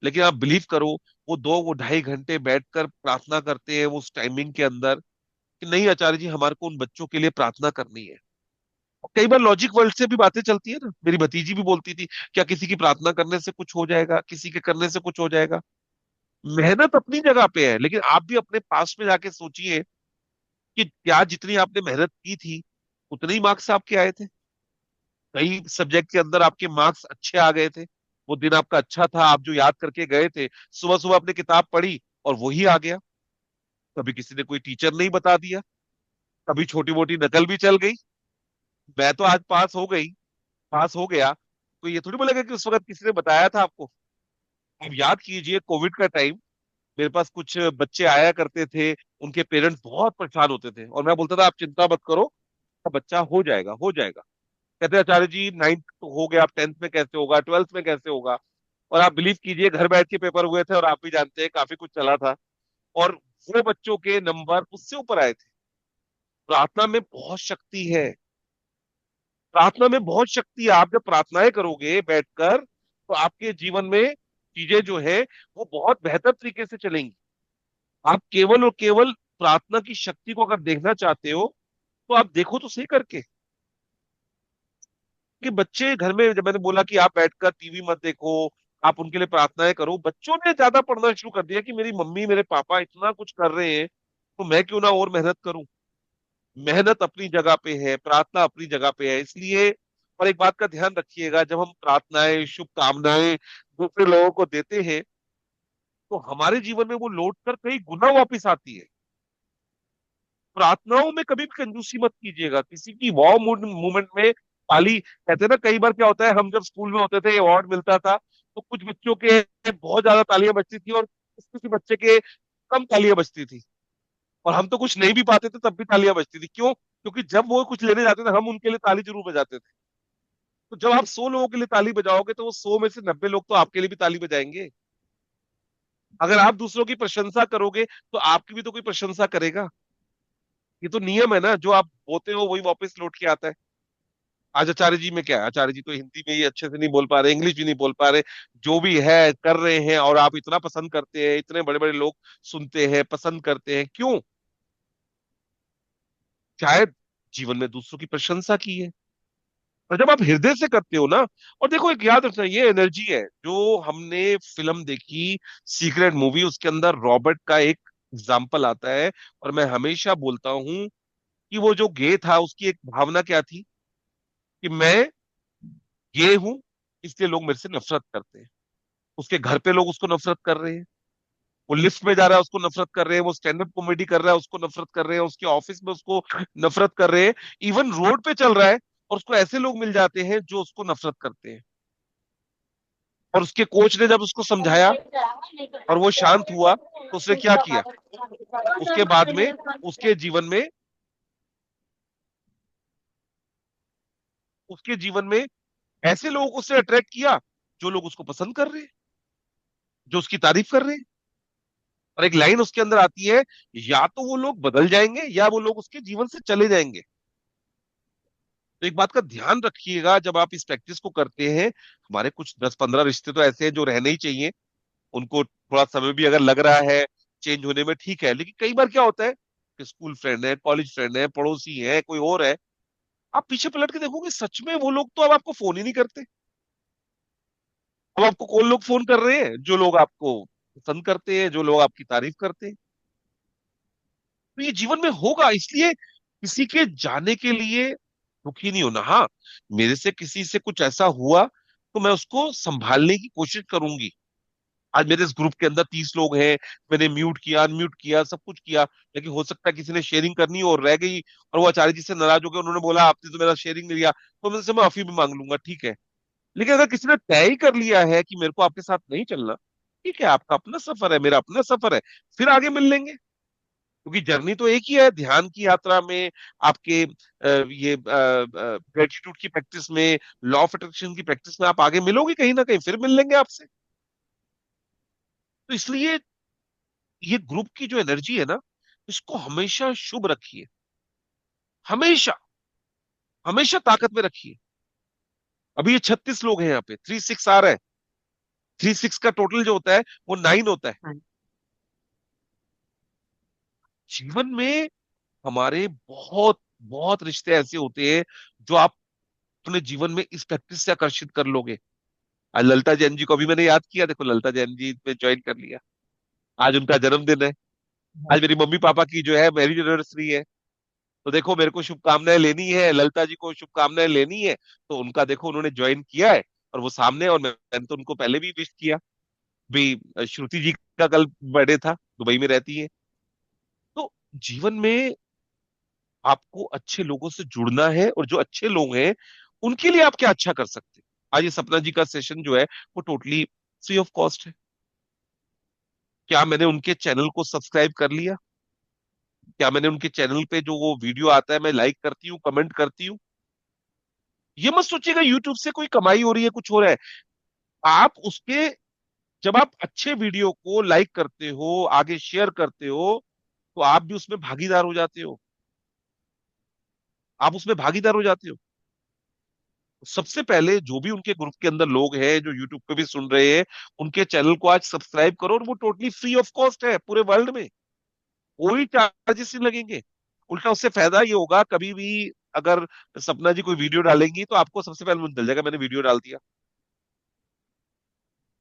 लेकिन आप बिलीव करो, वो 2-2.5 घंटे बैठकर प्रार्थना करते हैं उस टाइमिंग के अंदर कि नहीं आचार्य जी, हमारे को उन बच्चों के लिए प्रार्थना करनी है। कई बार लॉजिक वर्ल्ड से भी बातें चलती है ना, मेरी भतीजी भी बोलती थी, क्या किसी की प्रार्थना करने से कुछ हो जाएगा, किसी के करने से कुछ हो जाएगा? मेहनत अपनी जगह पे है, लेकिन आप भी अपने पास में जाके सोचिए कि क्या जितनी आपने मेहनत की थी उतने ही मार्क्स आपके आए थे। कई सब्जेक्ट के अंदर आपके मार्क्स अच्छे आ गए थे, वो दिन आपका अच्छा था, आप जो याद करके गए थे, सुबह सुबह अपने किताब पढ़ी और वही आ गया। कभी किसी ने कोई टीचर नहीं बता दिया, कभी छोटी मोटी नकल भी चल गई। मैं तो आज पास हो गई, पास हो गया, तो ये थोड़ी बोलेगा कि उस वक्त किसी ने बताया था आपको। अब याद कीजिए कोविड का टाइम, मेरे पास कुछ बच्चे आया करते थे, उनके पेरेंट्स बहुत परेशान होते थे और मैं बोलता था आप चिंता मत करो, बच्चा हो जाएगा हो जाएगा। कहते आचार्य जी 9th तो हो गया, आप 10th में कैसे होगा, 12th में कैसे होगा। और आप बिलीव कीजिए घर बैठ के पेपर हुए थे और आप भी जानते हैं काफी कुछ चला था, और वो बच्चों के नंबर उससे ऊपर आए थे। प्रार्थना में बहुत शक्ति है, प्रार्थना में बहुत शक्ति है। आप जब प्रार्थनाएं करोगे बैठकर तो आपके जीवन में चीजें जो है वो बहुत बेहतर तरीके से चलेंगी। आप केवल और केवल प्रार्थना की शक्ति को अगर देखना चाहते हो तो आप देखो तो सही करके कि बच्चे घर में, जब मैंने बोला कि आप बैठकर टीवी मत देखो, आप उनके लिए प्रार्थनाएं करो, बच्चों ने ज्यादा पढ़ना शुरू कर दिया कि मेरी मम्मी मेरे पापा इतना कुछ कर रहे हैं तो मैं क्यों ना और मेहनत करूं। मेहनत अपनी जगह पे है, प्रार्थना अपनी जगह पे है, इसलिए। और एक बात का ध्यान रखिएगा, जब हम प्रार्थनाएं शुभकामनाएं दूसरे लोगों को देते हैं तो हमारे जीवन में वो लौट कर कई गुना वापिस आती है। प्रार्थनाओं में कभी भी कंजूसी मत कीजिएगा, किसी की वाव मूवमेंट में ताली, कहते हैं ना, कई बार क्या होता है, हम जब स्कूल में होते थे अवार्ड मिलता था तो कुछ बच्चों के बहुत ज्यादा तालियां बजती थी और किसी बच्चे के कम तालियां बजती थी, और हम तो कुछ नहीं भी पाते थे तब भी तालियां बजती थी। क्यों? क्योंकि जब वो कुछ लेने जाते थे हम उनके लिए ताली जरूर बजाते थे। तो जब आप 100 लोगों के लिए ताली बजाओगे तो वो 100 में से 90 लोग तो आपके लिए भी ताली बजाएंगे। अगर आप दूसरों की प्रशंसा करोगे तो आपकी भी तो कोई प्रशंसा करेगा। ये तो नियम है ना, जो आप बोते हो वही वापस लौट के आता है। आज आचार्य जी में क्या है, आचार्य जी तो हिंदी में ही अच्छे से नहीं बोल पा रहे, इंग्लिश भी नहीं बोल पा रहे, जो भी है कर रहे हैं, और आप इतना पसंद करते हैं, इतने बड़े बड़े लोग सुनते हैं, पसंद करते हैं, क्यों? शायद जीवन में दूसरों की प्रशंसा की है। और जब आप हृदय से करते हो ना, और देखो एक याद रखना, ये एनर्जी है जो हमने फिल्म देखी सीक्रेट मूवी, उसके अंदर रॉबर्ट का एक एग्जाम्पल आता है, और मैं हमेशा बोलता हूं कि वो जो गे था उसकी एक भावना क्या थी कि मैं ये हूं इसलिए लोग मेरे से नफरत करते हैं। उसके घर पे लोग उसको नफरत कर रहे हैं, वो लिफ्ट में जा रहा है उसको नफरत कर रहे हैं, वो स्टैंड अप कॉमेडी कर रहा है उसको नफरत कर रहे हैं, उसके ऑफिस में उसको नफरत कर रहे हैं, इवन रोड पे चल रहा है और उसको ऐसे लोग मिल जाते हैं जो उसको नफरत करते हैं। और उसके कोच ने जब उसको समझाया और वो शांत हुआ तो उसने क्या किया, उसके बाद में उसके जीवन में उसके जीवन में ऐसे लोगों को उसने अट्रैक्ट किया जो लोग उसको पसंद कर रहे हैं, जो उसकी तारीफ कर रहे हैं। और एक लाइन उसके अंदर आती है, या तो वो लोग बदल जाएंगे या वो लोग उसके जीवन से चले जाएंगे। तो एक बात का ध्यान रखिएगा जब आप इस प्रैक्टिस को करते हैं, हमारे कुछ 10-15 रिश्ते तो ऐसे हैं जो रहने ही चाहिए, उनको थोड़ा समय भी अगर लग रहा है चेंज होने में, ठीक है, लेकिन कई बार क्या होता है कि स्कूल फ्रेंड है, कॉलेज फ्रेंड है, पड़ोसी है, कोई और है, आप पीछे पलट के देखोगे सच में वो लोग तो अब आपको फोन ही नहीं करते। अब आपको कौन लोग फोन कर रहे हैं? जो लोग आपको पसंद करते हैं, जो लोग आपकी तारीफ करते हैं। तो ये जीवन में होगा, इसलिए किसी के जाने के लिए दुखी नहीं होना। हाँ, मेरे से किसी से कुछ ऐसा हुआ तो मैं उसको संभालने की कोशिश करूंगी। आज मेरे इस ग्रुप के अंदर 30 लोग हैं, मैंने म्यूट किया, अनम्यूट किया, सब कुछ किया, लेकिन हो सकता है किसी ने शेयरिंग करनी और रह गई, और वो आचार्य जी से नाराज हो गए, उन्होंने बोला आपने तो मेरा शेयरिंग नहीं लिया, तो मैं उनसे माफी भी मांग लूंगा, ठीक है। लेकिन अगर किसी ने तय ही कर लिया है कि मेरे को आपके साथ नहीं चलना, ठीक है, आपका अपना सफर है, मेरा अपना सफर है, फिर आगे मिल लेंगे। क्योंकि जर्नी तो एक ही है, ध्यान की यात्रा में, आपके ये ग्रेटिट्यूड की प्रैक्टिस में, लॉ ऑफ अट्रैक्शन की प्रैक्टिस में आप आगे मिलोगे कहीं ना कहीं, फिर मिल लेंगे आपसे। तो इसलिए ये ग्रुप की जो एनर्जी है ना, इसको हमेशा शुभ रखिए, हमेशा, हमेशा ताकत में रखिए। अभी ये 36 लोग हैं यहाँ पे, 36 आ रहा है, 36 का टोटल जो होता है वो 9 होता है।
हाँ।
जीवन में हमारे बहुत बहुत रिश्ते ऐसे होते हैं जो आप अपने जीवन में इस प्रैक्टिस से आकर्षित कर लोगे। आज ललिता जैन जी को अभी मैंने याद किया, देखो ललिता जैन जी ने ज्वाइन कर लिया। आज उनका जन्मदिन है। आज मेरी मम्मी पापा की जो है मैरिज एनिवर्सरी है। तो देखो मेरे को शुभकामनाएं लेनी है, ललिता जी को शुभकामनाएं लेनी है, तो उनका देखो उन्होंने ज्वाइन किया है और वो सामने, और मैंने तो उनको पहले भी विश किया भी। श्रुति जी का कल बर्थडे था, दुबई में रहती है। तो जीवन में आपको अच्छे लोगों से जुड़ना है, और जो अच्छे लोग हैं उनके लिए आप क्या अच्छा कर सकते हैं। आज ये सपना जी का सेशन जो है वो टोटली फ्री ऑफ कॉस्ट है। क्या मैंने उनके चैनल को सब्सक्राइब कर लिया? क्या मैंने उनके चैनल पे जो वो वीडियो आता है मैं लाइक करती हूँ, कमेंट करती हूँ? ये मत सोचिएगा यूट्यूब से कोई कमाई हो रही है, कुछ हो रहा है। आप उसके, जब आप अच्छे वीडियो को लाइक करते हो, आगे शेयर करते हो, तो आप भी उसमें भागीदार हो जाते हो। आप उसमें भागीदार हो जाते हो। सबसे पहले जो भी उनके ग्रुप के अंदर लोग हैं जो यूट्यूब पे भी सुन रहे हैं, उनके चैनल को आज सब्सक्राइब करो, और वो टोटली फ्री ऑफ कॉस्ट है पूरे वर्ल्ड में। कोई चार्जेस नहीं लगेंगे। उल्टा उससे फायदा ये होगा, कभी भी अगर सपना जी कोई वीडियो डालेंगी तो आपको सबसे पहले मुझे मिल जाएगा, मैंने वीडियो डाल दिया।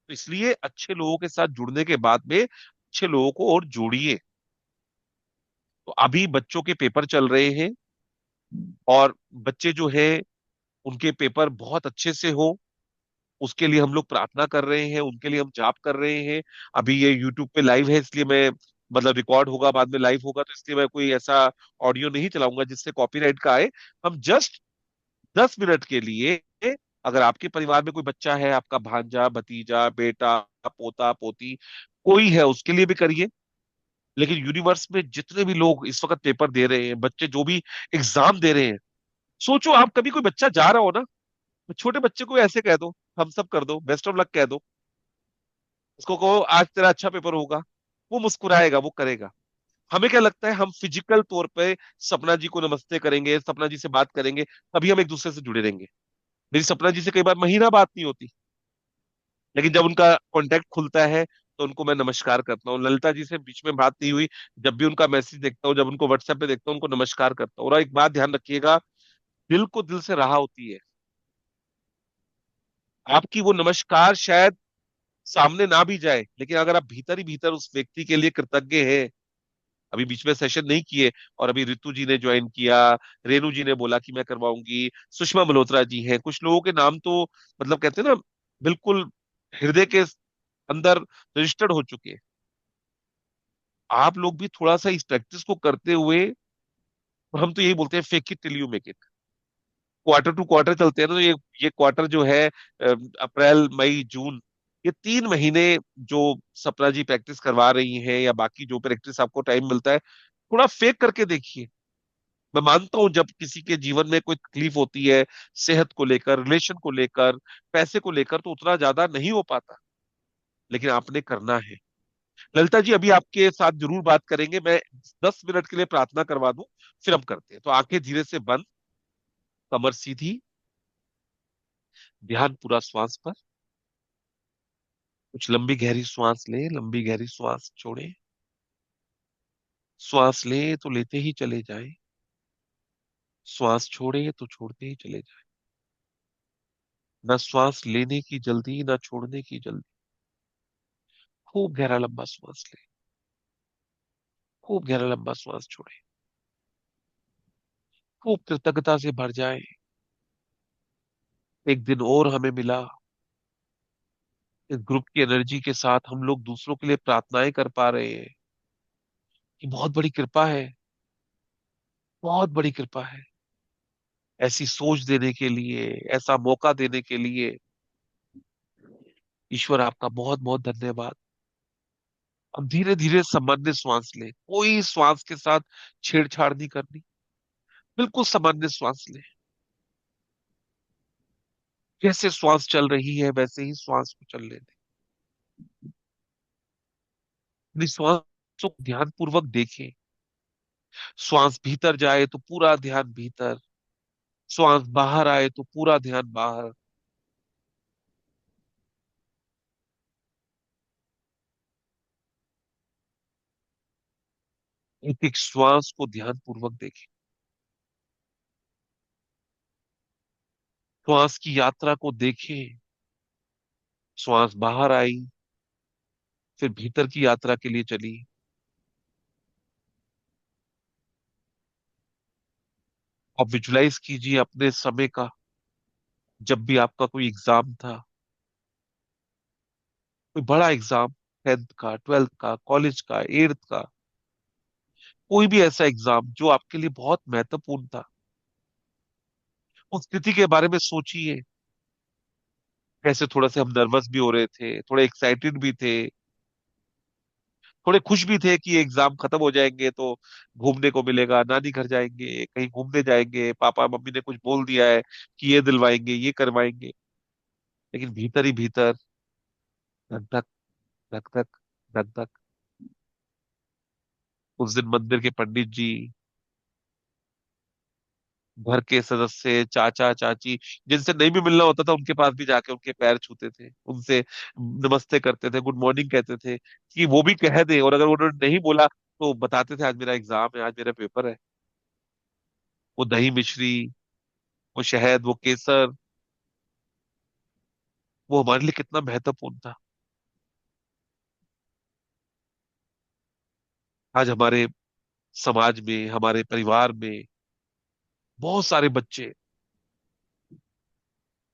तो इसलिए अच्छे लोगों के साथ जुड़ने के बाद में अच्छे लोगों को और जोड़िए। तो अभी बच्चों के पेपर चल रहे हैं, और बच्चे जो है उनके पेपर बहुत अच्छे से हो, उसके लिए हम लोग प्रार्थना कर रहे हैं, उनके लिए हम जाप कर रहे हैं। अभी ये यूट्यूब पे लाइव है, इसलिए मैं, मतलब रिकॉर्ड होगा बाद में लाइव होगा, तो इसलिए मैं कोई ऐसा ऑडियो नहीं चलाऊंगा जिससे कॉपीराइट का आए। हम जस्ट 10 मिनट के लिए, अगर आपके परिवार में कोई बच्चा है, आपका भांजा भतीजा बेटा पोता पोती कोई है, उसके लिए भी करिए। लेकिन यूनिवर्स में जितने भी लोग इस वक्त पेपर दे रहे हैं, बच्चे जो भी एग्जाम दे रहे हैं, सोचो आप कभी कोई बच्चा जा रहा हो ना, तो छोटे बच्चे को ऐसे कह दो, हम सब कर दो, बेस्ट ऑफ लक कह दो, उसको कहो आज तेरा अच्छा पेपर होगा। वो मुस्कुराएगा, वो करेगा। हमें क्या लगता है, हम फिजिकल तौर पे सपना जी को नमस्ते करेंगे, सपना जी से बात करेंगे, तभी हम एक दूसरे से जुड़े रहेंगे। मेरी सपना जी से कई बार महीना बात नहीं होती, लेकिन जब उनका कांटेक्ट खुलता है तो उनको मैं नमस्कार करता हूँ। ललिता जी से बीच में बात नहीं हुई, जब भी उनका मैसेज देखता हूँ, जब उनको व्हाट्सएप पे देखता हूँ, उनको नमस्कार करता हूँ। और एक बात ध्यान रखिएगा, दिल को दिल से राह होती है। आपकी वो नमस्कार शायद सामने ना भी जाए, लेकिन अगर आप भीतर ही भीतर उस व्यक्ति के लिए कृतज्ञ हैं। अभी बीच में सेशन नहीं किए, और अभी रितु जी ने ज्वाइन किया, रेणु जी ने बोला कि मैं करवाऊंगी, सुषमा मल्होत्रा जी हैं, कुछ लोगों के नाम तो मतलब कहते हैं ना, बिल्कुल हृदय के अंदर रजिस्टर्ड हो चुके हैं। आप लोग भी थोड़ा सा इस प्रैक्टिस को करते हुए, और हम तो यही बोलते हैं fake it till you make it. Quarter to quarter चलते हैं ना, तो ये क्वार्टर जो है अप्रैल मई जून, ये 3 महीने जो सपना जी प्रैक्टिस करवा रही हैं, या बाकी जो प्रैक्टिस आपको टाइम मिलता है, थोड़ा फेक करके देखिए। मैं मानता हूं जब किसी के जीवन में कोई तकलीफ होती है, सेहत को लेकर, रिलेशन को लेकर, पैसे को लेकर, तो उतना ज्यादा नहीं हो पाता, लेकिन आपने करना है। ललिता जी अभी आपके साथ जरूर बात करेंगे, मैं 10 मिनट के लिए प्रार्थना करवा दूं, फिर हम करते हैं। तो आंखें धीरे से बंद, कमर सीधी, ध्यान पूरा श्वास पर। कुछ लंबी गहरी श्वास ले, लंबी गहरी श्वास छोड़े। श्वास ले तो लेते ही चले जाए, श्वास छोड़े तो छोड़ते ही चले जाए। ना श्वास लेने की जल्दी, ना छोड़ने की जल्दी। खूब गहरा लंबा श्वास ले, खूब गहरा लंबा श्वास छोड़े। खूब कृतज्ञता से भर जाए, एक दिन और हमें मिला। इस ग्रुप की एनर्जी के साथ हम लोग दूसरों के लिए प्रार्थनाएं कर पा रहे हैं। ये बहुत बड़ी कृपा है, बहुत बड़ी कृपा है। ऐसी सोच देने के लिए, ऐसा मौका देने के लिए ईश्वर आपका बहुत बहुत धन्यवाद। अब धीरे धीरे सामान्य श्वास ले, कोई श्वास के साथ छेड़छाड़ नहीं करनी, बिल्कुल सामान्य श्वास ले। जैसे श्वास चल रही है वैसे ही श्वास को चलने दे। अपनी श्वासों को ध्यान पूर्वक देखें। श्वास भीतर जाए तो पूरा ध्यान भीतर, श्वास बाहर आए तो पूरा ध्यान बाहर। एक एक श्वास को ध्यान पूर्वक देखें। श्वास की यात्रा को देखें। श्वास बाहर आई, फिर भीतर की यात्रा के लिए चली। आप विजुलाइज कीजिए अपने समय का, जब भी आपका कोई एग्जाम था, कोई बड़ा एग्जाम, 10th का, 12th का, कॉलेज का, 8th का, कोई भी ऐसा एग्जाम जो आपके लिए बहुत महत्वपूर्ण था। उस स्थिति के बारे में सोचिए, कैसे थोड़ा से हम नर्वस भी हो रहे थे, थोड़े एक्साइटेड भी थे, थोड़े खुश भी थे कि एग्जाम खत्म हो जाएंगे तो घूमने को मिलेगा, नानी घर जाएंगे, कहीं घूमने जाएंगे, पापा मम्मी ने कुछ बोल दिया है कि ये दिलवाएंगे, ये करवाएंगे। लेकिन भीतर ही भीतर धक धक, धक धक, धक धक। उस दिन मंदिर के पंडित जी, घर के सदस्य, चाचा चाची, जिनसे नहीं भी मिलना होता था उनके पास भी जाके उनके पैर छूते थे, उनसे नमस्ते करते थे, गुड मॉर्निंग कहते थे, कि वो भी कह दे। और अगर उन्होंने नहीं बोला तो बताते थे आज मेरा एग्जाम है, आज मेरा पेपर है। वो दही मिश्री, वो शहद, वो केसर, वो हमारे लिए कितना महत्वपूर्ण था। आज हमारे समाज में, हमारे परिवार में बहुत सारे बच्चे,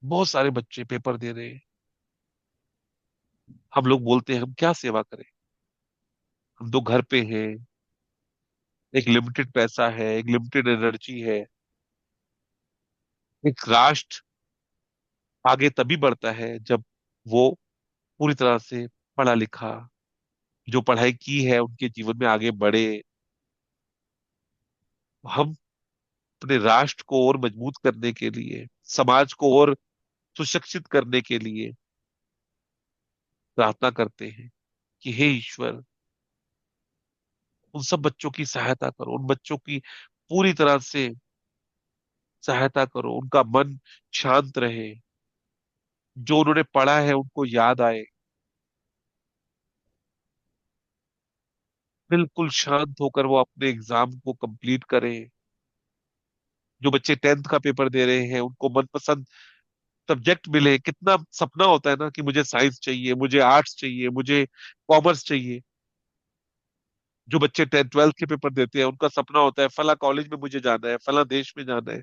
बहुत सारे बच्चे पेपर दे रहे हैं। हम लोग बोलते हैं हम क्या सेवा करें, हम तो घर पे हैं, एक लिमिटेड पैसा है, एक लिमिटेड एनर्जी है। एक राष्ट्र आगे तभी बढ़ता है जब वो पूरी तरह से पढ़ा लिखा, जो पढ़ाई की है उनके जीवन में आगे बढ़े। हम अपने राष्ट्र को और मजबूत करने के लिए, समाज को और सुशिक्षित करने के लिए प्रार्थना करते हैं कि हे ईश्वर, उन सब बच्चों की सहायता करो, उन बच्चों की पूरी तरह से सहायता करो, उनका मन शांत रहे, जो उन्होंने पढ़ा है उनको याद आए, बिल्कुल शांत होकर वो अपने एग्जाम को कंप्लीट करें। जो बच्चे 10th का पेपर दे रहे हैं उनको मनपसंद सब्जेक्ट मिले। कितना सपना होता है ना कि मुझे साइंस चाहिए, मुझे आर्ट्स चाहिए, मुझे कॉमर्स चाहिए। जो बच्चे 10th 12th के पेपर देते हैं उनका सपना होता है फला कॉलेज में मुझे जाना है, फला देश में जाना है।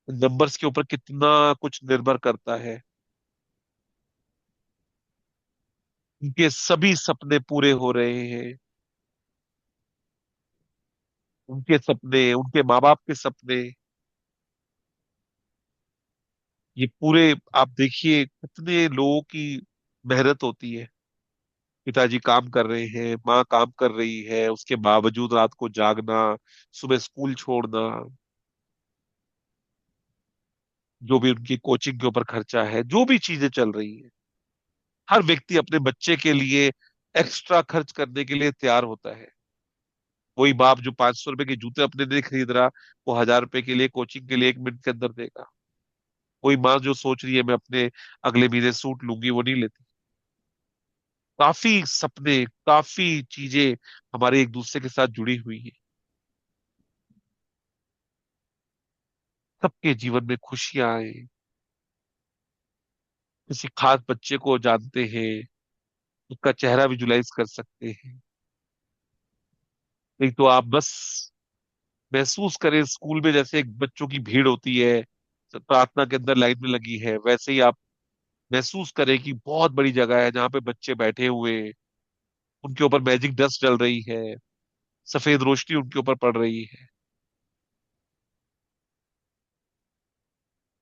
नंबर्स के ऊपर कितना कुछ निर्भर करता है। उनके सभी सपने पूरे हो रहे हैं, उनके सपने, उनके माँ बाप के सपने, ये पूरे, आप देखिए कितने लोगों की मेहनत होती है। पिताजी काम कर रहे हैं, माँ काम कर रही है, उसके बावजूद रात को जागना, सुबह स्कूल छोड़ना, जो भी उनकी कोचिंग के ऊपर खर्चा है, जो भी चीजें चल रही है, हर व्यक्ति अपने बच्चे के लिए एक्स्ट्रा खर्च करने के लिए तैयार होता है। वही बाप जो 500 रुपए के जूते अपने लिए खरीद रहा, वो 1000 रुपए के लिए कोचिंग के लिए 1 मिनट के अंदर देगा। वही माँ जो सोच रही है मैं अपने अगले महीने सूट लूंगी, वो नहीं लेती। काफी सपने, काफी चीजें हमारे एक दूसरे के साथ जुड़ी हुई है। सबके जीवन में खुशियां आए। किसी खास बच्चे को जानते हैं, उसका चेहरा विजुलाइज कर सकते हैं। नहीं तो आप बस महसूस करें स्कूल में जैसे एक बच्चों की भीड़ होती है, सब प्रार्थना के अंदर लाइन में लगी है, वैसे ही आप महसूस करें कि बहुत बड़ी जगह है जहाँ पे बच्चे बैठे हुए हैं, उनके ऊपर मैजिक डस्ट चल रही है, सफेद रोशनी उनके ऊपर पड़ रही है।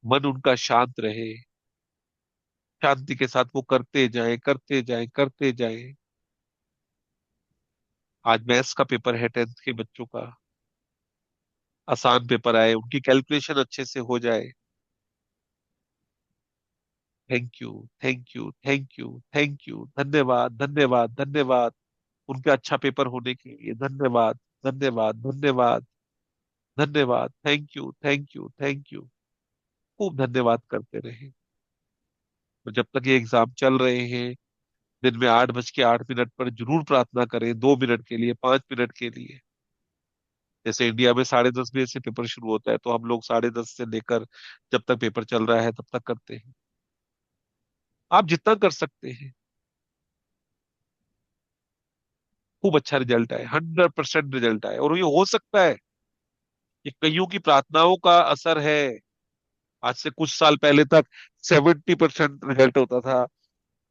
मन उनका शांत रहे, शांति के साथ वो करते जाएं, करते जाएं, करते जाएं। आज मैथ्स का पेपर है 10th के बच्चों का, आसान पेपर आए, उनकी कैलकुलेशन अच्छे से हो जाए। Thank you, thank you, thank you, thank you, धन्यवाद, धन्यवाद, धन्यवाद। उनका अच्छा पेपर होने के लिए धन्यवाद, धन्यवाद, धन्यवाद, धन्यवाद, thank you, thank you, thank you. खूब धन्यवाद करते रहे। तो जब तक ये एग्जाम चल रहे हैं, दिन में 8:08 पर जरूर प्रार्थना करें, 2 मिनट के लिए, 5 मिनट के लिए। जैसे इंडिया में 10:30 बजे से पेपर शुरू होता है, तो हम लोग 10:30 से लेकर जब तक पेपर चल रहा है तब तक करते हैं। आप जितना कर सकते हैं, खूब अच्छा रिजल्ट आए, 100% रिजल्ट आए। और ये हो सकता है, ये कईयों की प्रार्थनाओं का असर है। आज से कुछ साल पहले तक 70% रिजल्ट होता था,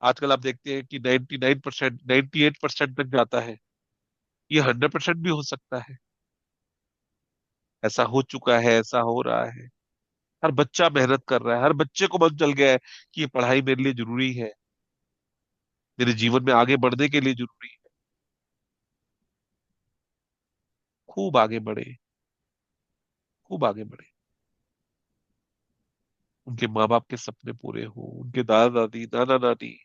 आजकल आप देखते हैं कि 99%, 98% तक जाता है। ये 100% भी हो सकता है। ऐसा हो चुका है, ऐसा हो रहा है। हर बच्चा मेहनत कर रहा है, हर बच्चे को मन चल गया है कि ये पढ़ाई मेरे लिए जरूरी है, मेरे जीवन में आगे बढ़ने के लिए जरूरी है। खूब आगे बढ़े, खूब आगे बढ़े। उनके माँ बाप के सपने पूरे हो, उनके दादा दादी, नाना नानी,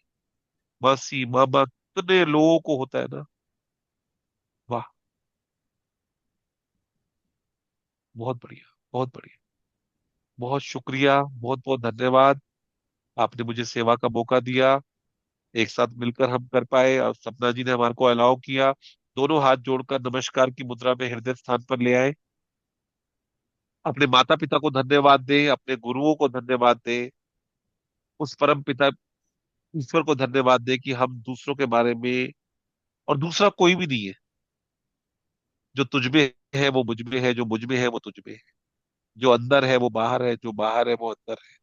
मासी, मामा, कितने लोगों को होता है ना। वाह, बहुत बढ़िया, बहुत बढ़िया। बहुत शुक्रिया, बहुत बहुत धन्यवाद। आपने मुझे सेवा का मौका दिया, एक साथ मिलकर हम कर पाए, और सपना जी ने हमारे को अलाउ किया। दोनों हाथ जोड़कर नमस्कार की मुद्रा में हृदय स्थान पर ले आए। अपने माता पिता को धन्यवाद दें, अपने गुरुओं को धन्यवाद दें, उस परम पिता ईश्वर को धन्यवाद दें कि हम दूसरों के बारे में, और दूसरा कोई भी नहीं है। जो तुझ में है वो मुझ में है, जो मुझ में है वो तुझ में है। जो अंदर है वो बाहर है, जो बाहर है वो अंदर है।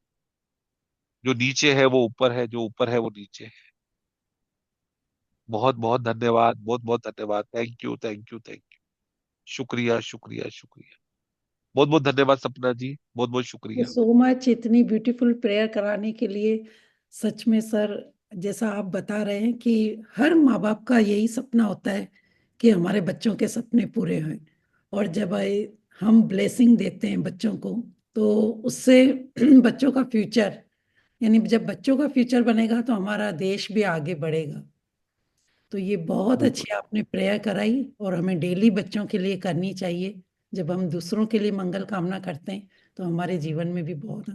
जो नीचे है वो ऊपर है, जो ऊपर है वो नीचे है। बहुत बहुत धन्यवाद, बहुत बहुत धन्यवाद। Thank you, thank you, thank you. शुक्रिया, शुक्रिया, शुक्रिया। बहुत बहुत धन्यवाद सपना जी, बहुत बहुत शुक्रिया।
सो मच इतनी ब्यूटीफुल प्रेयर कराने के लिए। सच में सर, जैसा आप बता रहे हैं कि हर माँ बाप का यही सपना होता है कि हमारे बच्चों के सपने पूरे हों। और जब हम ब्लेसिंग देते हैं बच्चों को, तो उससे बच्चों का फ्यूचर, यानी जब बच्चों का फ्यूचर बनेगा तो हमारा देश भी आगे बढ़ेगा। तो ये बहुत
बिल्कुल।
अच्छी आपने प्रेयर कराई, और हमें डेली बच्चों के लिए करनी चाहिए। जब हम दूसरों के लिए मंगल कामना करते हैं तो हमारे जीवन में भी बहुत।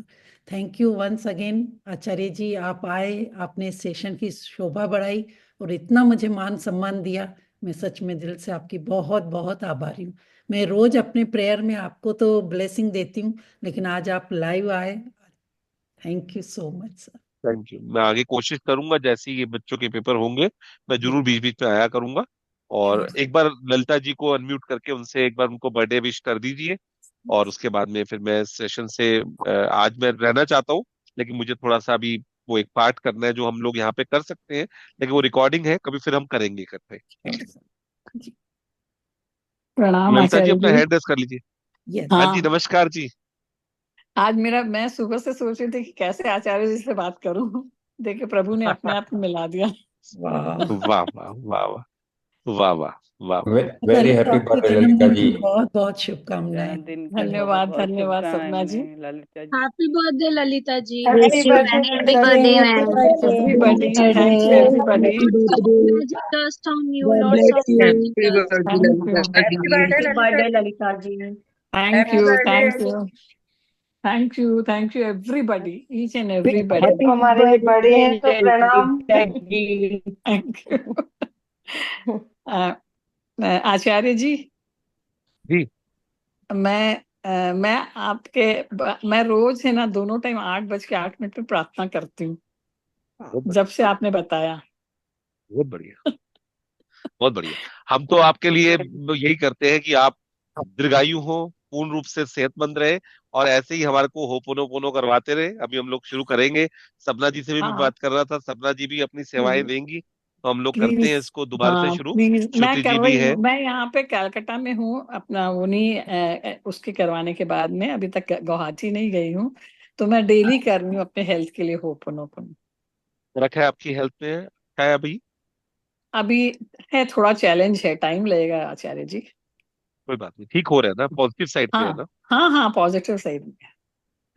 थैंक यू वंस अगेन आचार्य जी, आप आए, आपने इस सेशन की शोभा बढ़ाई और इतना मुझे मान सम्मान दिया। मैं सच में दिल से आपकी बहुत बहुत आभारी हूँ। मैं रोज अपने प्रेयर में आपको तो ब्लेसिंग देती हूँ, लेकिन आज आप लाइव आए। Thank you so much sir.
Thank you. मैं आगे कोशिश करूंगा, जैसे ही ये बच्चों के पेपर होंगे मैं जरूर बीच बीच में आया करूंगा। और एक बार ललिता जी को अनम्यूट करके उनसे एक बार उनको बर्थडे विश कर दीजिए। और उसके बाद में फिर मैं सेशन से आज मैं रहना चाहता हूँ, लेकिन मुझे थोड़ा सा अभी वो एक पार्ट करना है जो हम लोग यहाँ पे कर सकते हैं, लेकिन वो रिकॉर्डिंग है, कभी फिर हम करेंगे इकट्ठे।
जी,
प्रणाम
ललिता जी
आचार्य
अपना
जी।
हैंड रेस कर लीजिए।
यस।
हाँ जी,
हाँ,
नमस्कार जी।
आज मेरा मैं सुबह से सोच रही थी कि कैसे आचार्य जी से बात करूं। देखिए प्रभु ने अपने आप में मिला दिया।
वाह।
वाह वाह वाह वाह, वाह वाह, वाह वाह।
वेरी
ललिता,
हैप्पी
आपको
बर्थडे ललिता
जन्मदिन
जी।
की बहुत बहुत शुभकामनाएं।
जन्मदिन की बहुत
धन्यवाद,
बहुत
धन्यवाद सपना जी।
शुभकामनाएं Lalita ji.
Happy birthday Lalita ji.
Happy
wish you
birthday
happy
Lalita ji,
birthday
happy
ma'am.
Birthday.
Everybody, thank you everybody.
Lots of magic dust on you,
God
lots
bless
of
you.
Magic
Happy
dust.
birthday,
thank you,
Lalita
happy
ji.
Birthday
happy
Lalita
birthday
ji.
Lalita ji.
Thank
happy
you,
birthday.
Thank you, thank you everybody, each and everybody.
आप हमारे लिए बड़े हैं तो प्रणाम।
Laliता ji.
Thank you. Acharya ji,
जी।
मैं मैं मैं रोज है ना दोनों टाइम 8:08 पे प्रार्थना करती हूँ,
बहुत
जब
बढ़िया,
से आपने बताया।
बहुत बढ़िया, बहुत बढ़िया। हम तो आपके लिए यही करते हैं कि आप दीर्घायु हो, पूर्ण रूप से सेहतमंद रहे, और ऐसे ही हमारे को होपोनोपोनो करवाते रहे। अभी हम लोग शुरू करेंगे। सपना जी से भी मैं
हाँ,
बात कर रहा था, सपना जी भी अपनी सेवाएं देंगी, तो हम लोग करते
प्लीज।
हैं इसको दोबारा से
हाँ
शुरू।
प्लीज, मैं
श्रुति
कर
जी भी
रही
है।
हूँ। मैं यहाँ पे कलकत्ता में हूँ, अपना वो नहीं उसके करवाने के बाद में अभी तक गुवाहाटी नहीं गई हूँ। तो मैं डेली कर रही हूँ अपने हेल्थ के लिए होपन।
रखा है आपकी हेल्थ में क्या है अभी?
अभी है, थोड़ा चैलेंज है, टाइम लगेगा आचार्य जी।
कोई बात नहीं, ठीक हो रहा है ना, पॉजिटिव साइड पे है
हाँ
ना।
हाँ हाँ, पॉजिटिव साइड में।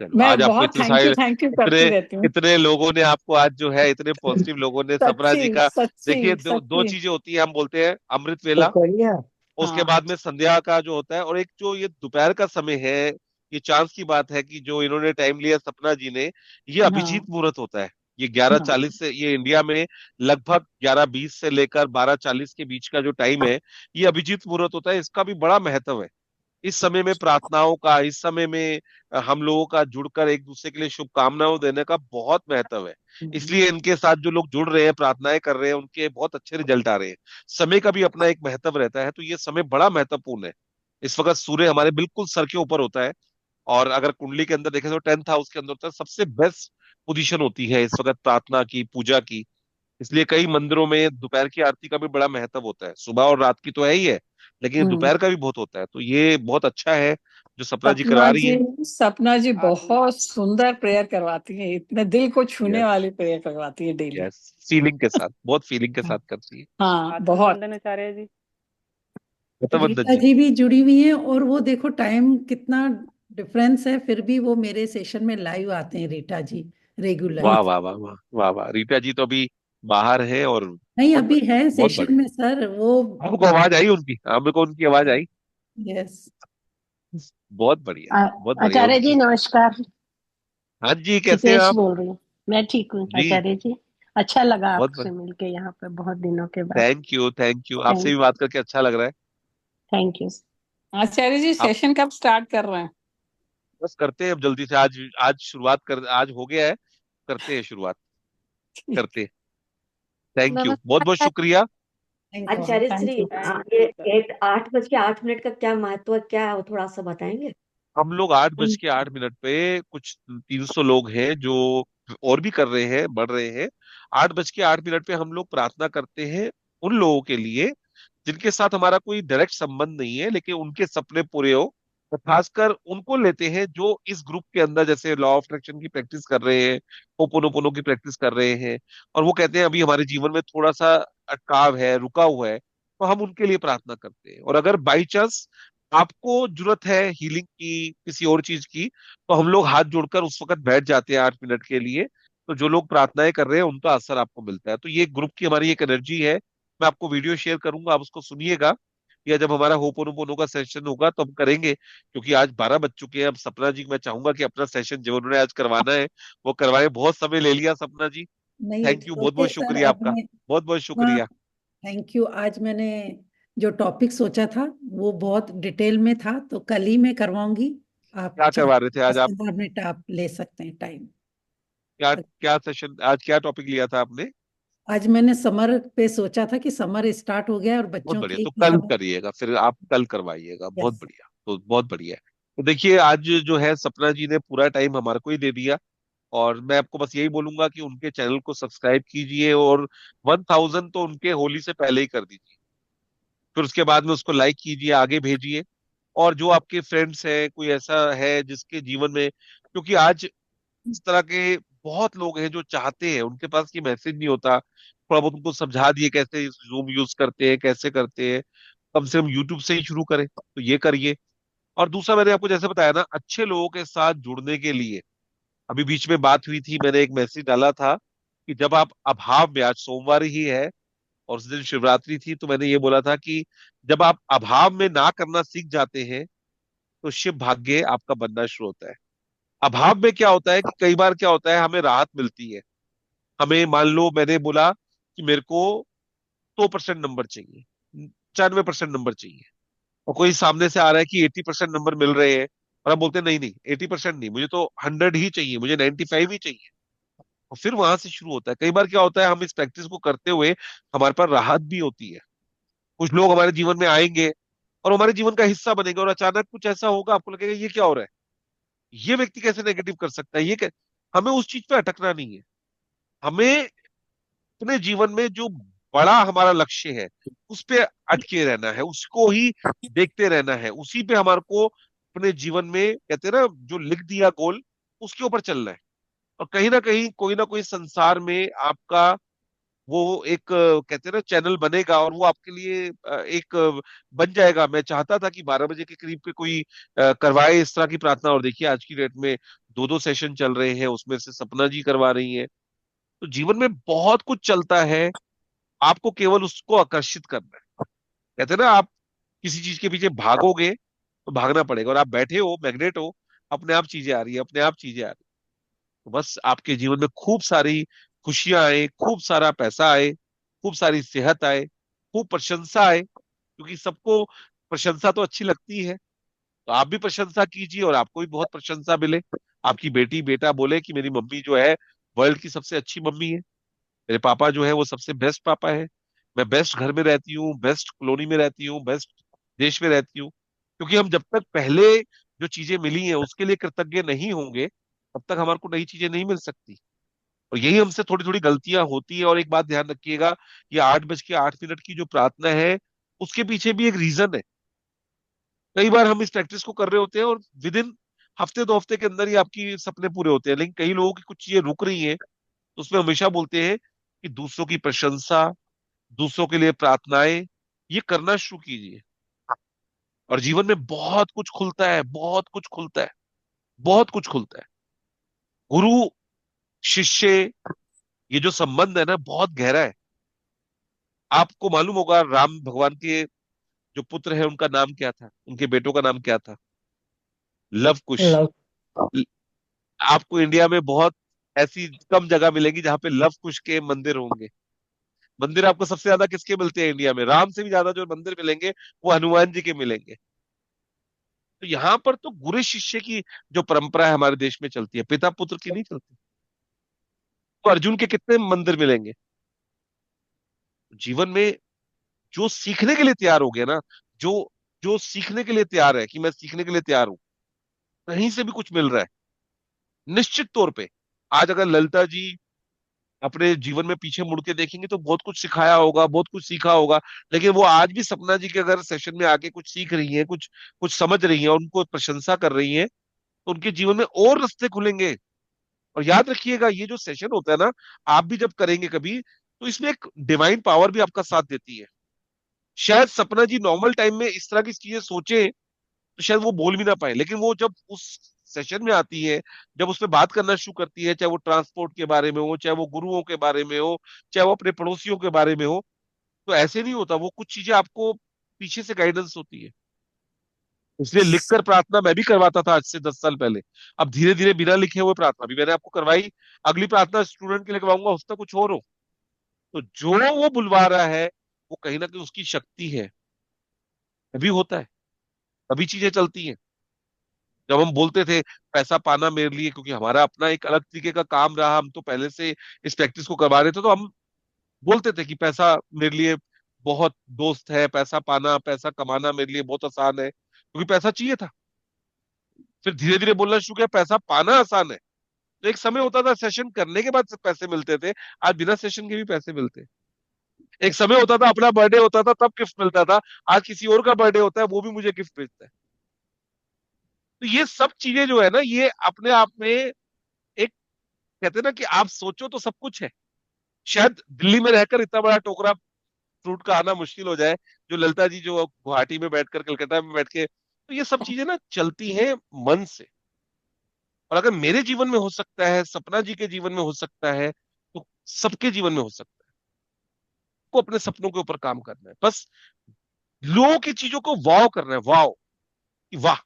चलो,
मैं
आज आपको
बहुत
इतने सारे,
थैंक यू
इतने
करती रहती हूँ।
इतने लोगों ने आपको आज जो है, इतने पॉजिटिव लोगों ने सपना जी
सच्ची
का। देखिए,
सच्ची
दो दो
सच्ची।
चीजें होती है, हम बोलते हैं अमृत
तो
वेला,
करिए।
उसके
हाँ
बाद में संध्या का जो होता है, और एक जो ये दोपहर का समय है, ये चांस की बात है कि जो इन्होंने टाइम लिया सपना जी ने, ये
हाँ
अभिजीत मुहूर्त होता है। ये 11:40 से, ये इंडिया में लगभग 11:20 से लेकर 12:40 के बीच का जो टाइम है, ये अभिजीत मुहूर्त होता है। इसका भी बड़ा महत्व है। इस समय में प्रार्थनाओं का, इस समय में हम लोगों का जुड़कर एक दूसरे के लिए शुभकामनाएं देने का बहुत महत्व है। इसलिए इनके साथ जो लोग जुड़ रहे हैं, प्रार्थनाएं कर रहे हैं, उनके बहुत अच्छे रिजल्ट आ रहे हैं। समय का भी अपना एक महत्व रहता है, तो ये समय बड़ा महत्वपूर्ण है। इस वक्त सूर्य हमारे बिल्कुल सर के ऊपर होता है, और अगर कुंडली के अंदर देखें तो 10th हाउस के अंदर होता है। सबसे बेस्ट पोजीशन होती है इस वक्त प्रार्थना की, पूजा की। इसलिए कई मंदिरों में दोपहर की आरती का भी बड़ा महत्व होता है। सुबह और रात की तो है ही है, लेकिन
हम्म।
दोपहर का भी बहुत होता है। तो ये बहुत अच्छा है जो सपना जी
सपना
करवा रही
जी
है।
सपना जी बहुत सुंदर प्रेयर करवाती है, इतने दिल को छूने
यस,
वाली प्रेयर करवाती है डेली।
यस, फीलिंग के साथ, बहुत फीलिंग के
हाँ,
साथ करती है।
हाँ बहुत।
आत्मबंधन आचार्य जी।
गौतम
रीता
जी।
जी भी जुड़ी हुई हैं, और वो देखो टाइम कितना डिफरेंस है, फिर भी वो मेरे सेशन में लाइव आते हैं रीता जी,
वाह
रेगुलर।
वाह वाह वाह वाह वाह, रीटा जी तो अभी बाहर है, और
नहीं,
बहुत
अभी
बढ़िया,
है
बहुत
सेशन
बढ़िया।
में सर वो।
हमको आवाज आई उनकी, हमको उनकी आवाज आई।
यस।
बहुत बढ़िया, बहुत बढ़िया
आचार्य जी
उनकी।
नमस्कार।
हाँ जी, कैसे हैं
हितेश
आप?
बोल रही हूँ। मैं ठीक हूँ
जी,
आचार्य जी। अच्छा लगा
बहुत
आपसे
बढ़िया।
मिलके यहाँ पे बहुत दिनों के बाद।
थैंक यू, थैंक यू, आपसे
थैंक
भी बात करके अच्छा लग रहा है।
Thank you.
आचार्य जी
आप
सेशन कब स्टार्ट कर रहे हैं?
बस करते हैं अब जल्दी से, आज आज शुरुआत कर, आज हो गया है, करते हैं शुरुआत,
ठीक।
करते हैं। थैंक यू, बहुत बहुत
नमस्कार
शुक्रिया।
Thank you.
Acharya
thank
Shri.
You.
ये 8 बज के 8 मिनट का क्या महत्व है, क्या है वो थोड़ा सा बताएंगे?
हम लोग 8 बज के 8 मिनट पे, कुछ 300 लोग हैं जो और भी कर रहे हैं, बढ़ रहे हैं। 8 बज के 8 मिनट पे हम लोग प्रार्थना करते हैं उन लोगों के लिए जिनके साथ हमारा कोई डायरेक्ट संबंध नहीं है, लेकिन उनके सपने पूरे हो। तो खासकर उनको लेते हैं जो इस ग्रुप के अंदर जैसे लॉ ऑफ अट्रैक्शन की प्रैक्टिस कर रहे हैं, होपोनोपोनो की प्रैक्टिस कर रहे हैं, और वो कहते हैं अभी हमारे जीवन में थोड़ा सा अटकाव है, रुका हुआ है, तो हम उनके लिए प्रार्थना करते हैं। और अगर बाई चांस आपको जरूरत है हीलिंग की, किसी और चीज की, तो हम लोग हाथ जोड़कर उस वक्त बैठ जाते हैं 8 मिनट के लिए। तो जो लोग प्रार्थनाएं कर रहे हैं उनका असर आपको मिलता है। तो ये ग्रुप की हमारी एक एनर्जी है। मैं आपको वीडियो शेयर करूंगा, आप उसको सुनिएगा, या जब हमारा होपोनोपोनो का सेशन होगा तो हम करेंगे, क्योंकि आज 12 बज चुके हैं। अब सपना जी, मैं चाहूंगा कि अपना सेशन जो उन्होंने आज करवाना है वो करवाए। बहुत समय ले लिया सपना जी।
नहीं,
थैंक यू, बहुत
ओके
बहुत
सर,
शुक्रिया आपका,
आपने।
बहुत बहुत
हाँ,
शुक्रिया।
Thank you. आज मैंने जो टॉपिक सोचा था वो बहुत डिटेल में था, तो कल ही मैं करवाऊंगी। आप
क्या
चाहे
करवा रहे थे आज आप?
10-15 मिनट आप ले सकते हैं टाइम।
क्या क्या सेशन आज, क्या टॉपिक लिया था आपने?
आज मैंने समर पे सोचा था कि समर स्टार्ट हो गया और
बहुत
बच्चों
बढ़िया,
के
तो
लिए
कल
हमें।
करिएगा, फिर आप कल करवाइएगा, बहुत
यस।
बढ़िया। तो बहुत बढ़िया है। तो देखिए, आज जो है सपना जी ने पूरा टाइम हमारे को ही दे दिया, और मैं आपको बस यही बोलूंगा कि उनके चैनल को सब्सक्राइब कीजिए, और 1000 तो उनके होली से पहले ही कर दीजिए। फिर उसके बाद में उसको लाइक कीजिए, आगे भेजिए। और जो आपके फ्रेंड्स हैं, कोई ऐसा है जिसके जीवन में, क्योंकि आज इस तरह के बहुत लोग हैं जो चाहते हैं, उनके पास ये मैसेज नहीं होता, थोड़ा बहुत उनको समझा दिए कैसे जूम यूज करते हैं, कैसे करते हैं, कम से कम यूट्यूब से ही शुरू करें, तो ये करिए। और दूसरा, मैंने आपको जैसे बताया ना, अच्छे लोगों के साथ जुड़ने के लिए, अभी बीच में बात हुई थी, मैंने एक मैसेज डाला था कि जब आप अभाव में, आज सोमवार ही है और उस दिन शिवरात्रि थी, तो मैंने ये बोला था कि जब आप अभाव में ना करना सीख जाते हैं तो शिव भाग्य आपका बनना शुरू होता है। अभाव में क्या होता है कि कई बार क्या होता है, हमें राहत मिलती है। हमें, मान लो मैंने बोला कि मेरे को 100% नंबर चाहिए, 95% नंबर चाहिए, और कोई सामने से आ रहा है कि 80% नंबर मिल रहे हैं, और हम बोलते हैं नहीं नहीं, 80% नहीं, मुझे तो 100 ही चाहिए, मुझे 95 ही चाहिए। और फिर वहां से शुरू होता है। कई बार क्या होता है, हम इस प्रैक्टिस को करते हुए हमारे पास राहत भी होती है। कुछ लोग हमारे जीवन में आएंगे और हमारे जीवन का हिस्सा बनेंगे, और अचानक कुछ ऐसा होगा, आपको लगेगा ये क्या हो रहा है, ये व्यक्ति कैसे नेगेटिव कर सकता है, हमें उस चीज पे अटकना नहीं है। हमें अपने जीवन में जो बड़ा हमारा लक्ष्य है उस पे अटके रहना है, उसको ही देखते रहना है, उसी पे हमारे को अपने जीवन में, कहते हैं ना, जो लिख दिया गोल, उसके ऊपर चलना है। और कहीं ना कोई संसार में आपका वो एक, कहते हैं ना, चैनल बनेगा, और वो आपके लिए एक बन जाएगा। मैं चाहता था कि 12 बजे के करीब पे कोई करवाए इस तरह की प्रार्थना, और देखिए आज की डेट में 2-2 सेशन चल रहे हैं, उसमें से सपना जी करवा रही है। तो जीवन में बहुत कुछ चलता है, आपको केवल उसको आकर्षित करना है। कहते हैं ना, आप किसी चीज के पीछे भागोगे तो भागना पड़ेगा, और आप बैठे हो, मैग्नेट हो, अपने आप चीजें आ रही है, अपने आप चीजें आ रही है। तो बस आपके जीवन में खूब सारी खुशियां आए, खूब सारा पैसा आए, खूब सारी सेहत आए, खूब प्रशंसा आए, क्योंकि सबको प्रशंसा तो अच्छी लगती है। तो आप भी प्रशंसा कीजिए और आपको भी बहुत प्रशंसा मिले। आपकी बेटी बेटा बोले कि मेरी मम्मी जो है वर्ल्ड की सबसे अच्छी मम्मी है, मेरे पापा जो है वो सबसे बेस्ट पापा है, मैं बेस्ट घर में रहती हूँ, बेस्ट कॉलोनी में रहती हूँ, बेस्ट देश में रहती हूँ। क्योंकि हम जब तक पहले जो चीजें मिली हैं उसके लिए कृतज्ञ नहीं होंगे, तब तक हमारे को नई चीजें नहीं मिल सकती। और यही हमसे थोड़ी थोड़ी गलतियां होती है। और एक बात ध्यान रखिएगा, ये 8:08 की जो प्रार्थना है उसके पीछे भी एक रीजन है। कई बार हम इस प्रैक्टिस को कर रहे होते हैं और विद इन हफ्ते 2 हफ्ते के अंदर ही आपकी सपने पूरे होते हैं, लेकिन कई लोगों की कुछ चीजें रुक रही हैं। तो उसमें हमेशा बोलते हैं कि दूसरों की प्रशंसा, दूसरों के लिए प्रार्थनाएं, ये करना शुरू कीजिए और जीवन में बहुत कुछ खुलता है, बहुत कुछ खुलता है, बहुत कुछ खुलता है। गुरु शिष्य, ये जो संबंध है ना बहुत गहरा है। आपको मालूम होगा राम भगवान के जो पुत्र है उनका नाम क्या था, उनके बेटों का नाम क्या था? लव कुश।
लव।
ल- आपको इंडिया में बहुत ऐसी कम जगह मिलेगी जहां पे लव कुश के मंदिर होंगे। मंदिर आपको सबसे ज्यादा किसके मिलते हैं इंडिया में? राम से भी ज्यादा जो मंदिर मिलेंगे वो हनुमान जी के मिलेंगे। तो यहाँ पर तो गुरु शिष्य की जो परंपरा है हमारे देश में चलती है, पिता पुत्र की नहीं चलती। तो अर्जुन के कितने मंदिर मिलेंगे? जीवन में जो सीखने के लिए तैयार हो गया ना, जो जो सीखने के लिए तैयार है कि मैं सीखने के लिए तैयार हूं, कहीं से भी कुछ मिल रहा है निश्चित तौर पे। आज अगर ललिता जी अपने जीवन में पीछे मुड़ के देखेंगे तो बहुत कुछ सिखाया होगा, बहुत कुछ सीखा होगा। लेकिन वो आज भी सपना जी के अगर सेशन में आके कुछ सीख रही हैं, कुछ कुछ समझ रही हैं, उनको प्रशंसा कर रही हैं, तो उनके जीवन में और रास्ते खुलेंगे। और याद रखिएगा ये जो सेशन होता है ना, आप भी जब करेंगे कभी, तो इसमें एक डिवाइन पावर भी आपका साथ देती है। शायद सपना जी नॉर्मल टाइम में इस तरह की चीजें सोचे तो शायद वो बोल भी ना पाए, लेकिन वो जब उस सेशन में आती है, जब उसमें बात करना शुरू करती है, चाहे वो ट्रांसपोर्ट के बारे में हो, चाहे वो गुरुओं के बारे में हो, चाहे वो अपने पड़ोसियों के बारे में हो, तो ऐसे नहीं होता। वो कुछ चीजें आपको पीछे से गाइडेंस होती है। इसलिए लिखकर प्रार्थना मैं भी करवाता था आज से 10 साल पहले। अब धीरे धीरे बिना लिखे हुए प्रार्थना भी मैंने आपको करवाई। अगली प्रार्थना स्टूडेंट के लिए करवाऊंगा, उसका कुछ और हो। तो जो वो बुलवा रहा है वो कहीं ना कहीं उसकी शक्ति है। तभी होता है, तभी चीजें चलती हैं। जब हम बोलते थे पैसा पाना मेरे लिए, क्योंकि हमारा अपना एक अलग तरीके का काम रहा, हम तो पहले से इस प्रैक्टिस को करवा रहे थे, तो हम बोलते थे कि पैसा मेरे लिए बहुत दोस्त है, पैसा पाना पैसा कमाना मेरे लिए बहुत आसान है, क्योंकि पैसा चाहिए था। फिर धीरे धीरे बोलना शुरू किया पैसा पाना आसान है। तो एक समय होता था सेशन करने के बाद पैसे मिलते थे, आज बिना सेशन के भी पैसे मिलते हैं। एक समय होता था अपना बर्थडे होता था तब गिफ्ट मिलता था, आज किसी और का बर्थडे होता है वो भी मुझे गिफ्ट भेजता है। तो ये सब चीजें जो है ना, ये अपने आप में एक, कहते हैं ना कि आप सोचो तो सब कुछ है। शायद दिल्ली में रहकर इतना बड़ा टोकरा फ्रूट का आना मुश्किल हो जाए, जो ललिता जी जो गुवाहाटी में बैठकर कलकत्ता में बैठ के, तो ये सब चीजें ना चलती हैं मन से। और अगर मेरे जीवन में हो सकता है, सपना जी के जीवन में हो सकता है, तो सबके जीवन में हो सकता है। को अपने सपनों के ऊपर काम करना है बस। लोगों की चीजों को वाव करना है, वाव कि वाह,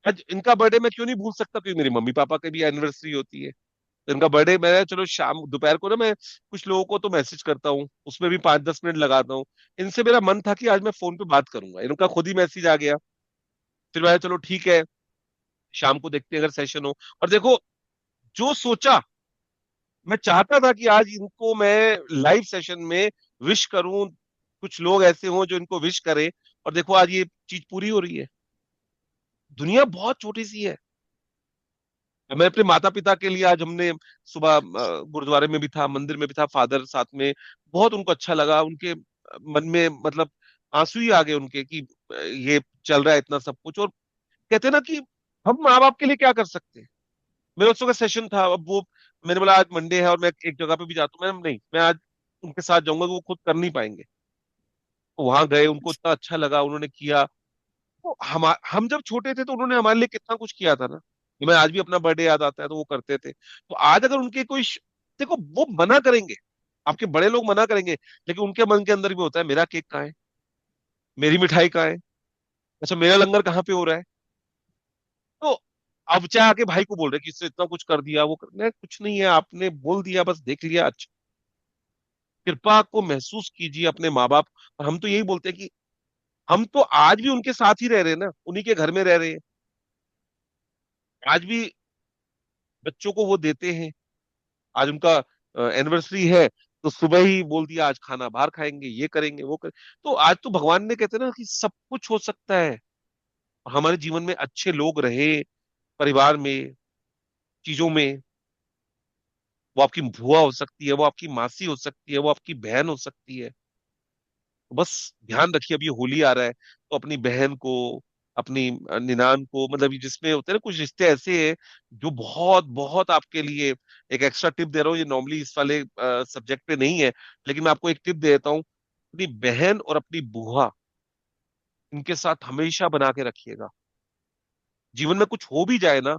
आज इनका बर्थडे मैं क्यों नहीं भूल सकता, क्योंकि मेरे मम्मी पापा की भी एनिवर्सरी होती है। तो इनका बर्थडे मैं चलो शाम दोपहर को ना मैं कुछ लोगों को तो मैसेज करता हूँ, उसमें भी 5-10 मिनट लगाता हूँ। इनसे मेरा मन था कि आज मैं फोन पे बात करूंगा, इनका खुद ही मैसेज आ गया। फिर मैं चलो ठीक है, शाम को देखते हैं अगर सेशन हो। और देखो, जो सोचा, मैं चाहता था कि आज इनको मैं लाइव सेशन में विश करूं, कुछ लोग ऐसे हों जो इनको विश करें। और देखो आज ये चीज पूरी हो रही है। दुनिया बहुत छोटी सी है। मैं अपने माता पिता के लिए आज हमने सुबह गुरुद्वारे में भी था, मंदिर में भी था, फादर साथ में, बहुत उनको अच्छा लगा। उनके मन में मतलब आंसू ही आ गए उनके कि ये चल रहा है इतना सब कुछ। और कहते हैं ना कि हम माँ बाप के लिए क्या कर सकते हैं। मेरा उसका सेशन था, अब वो मैंने बोला आज मंडे है और मैं एक जगह पे भी जाता हूँ, मैं नहीं, मैं आज उनके साथ जाऊंगा, वो खुद कर नहीं पाएंगे। तो वहां गए, उनको इतना अच्छा लगा, उन्होंने किया। तो हम जब छोटे थे तो उन्होंने हमारे लिए कितना कुछ किया था ना। मैं आज भी अपना बर्थडे याद आता है तो वो करते थे। तो आज अगर उनके कोई देखो वो मना करेंगे, आपके बड़े लोग मना करेंगे, लेकिन उनके मन के अंदर भी होता है मेरा केक कहाँ है, मेरी मिठाई कहाँ है, अच्छा मेरा लंगर कहाँ पे हो रहा है। तो अब चाहे आके भाई को बोल रहे कि इससे इतना कुछ कर दिया, वो नहीं, कुछ नहीं है, आपने बोल दिया बस देख लिया। अच्छा, कृपा को महसूस कीजिए अपने माँ बाप। और हम तो यही बोलते हैं कि हम तो आज भी उनके साथ ही रह रहे हैं ना, उन्हीं के घर में रह रहे हैं। आज भी बच्चों को वो देते हैं। आज उनका एनिवर्सरी है तो सुबह ही बोल दिया आज खाना बाहर खाएंगे, ये करेंगे वो करेंगे। तो आज तो भगवान ने, कहते हैं ना, कि सब कुछ हो सकता है। हमारे जीवन में अच्छे लोग रहे, परिवार में, चीजों में। वो आपकी बुआ हो सकती है, वो आपकी मासी हो सकती है, वो आपकी बहन हो सकती है। तो बस ध्यान रखिए, अभी होली आ रहा है तो अपनी बहन को, अपनी निनान को, मतलब ये जिसमें होते हैं ना कुछ रिश्ते ऐसे हैं जो बहुत बहुत आपके लिए। एक एक्स्ट्रा टिप दे रहा हूँ, ये नॉर्मली इस वाले सब्जेक्ट पे नहीं है, लेकिन मैं आपको एक टिप दे देता हूँ। अपनी बहन और अपनी बुआ, इनके साथ हमेशा बना के रखिएगा। जीवन में कुछ हो भी जाए ना,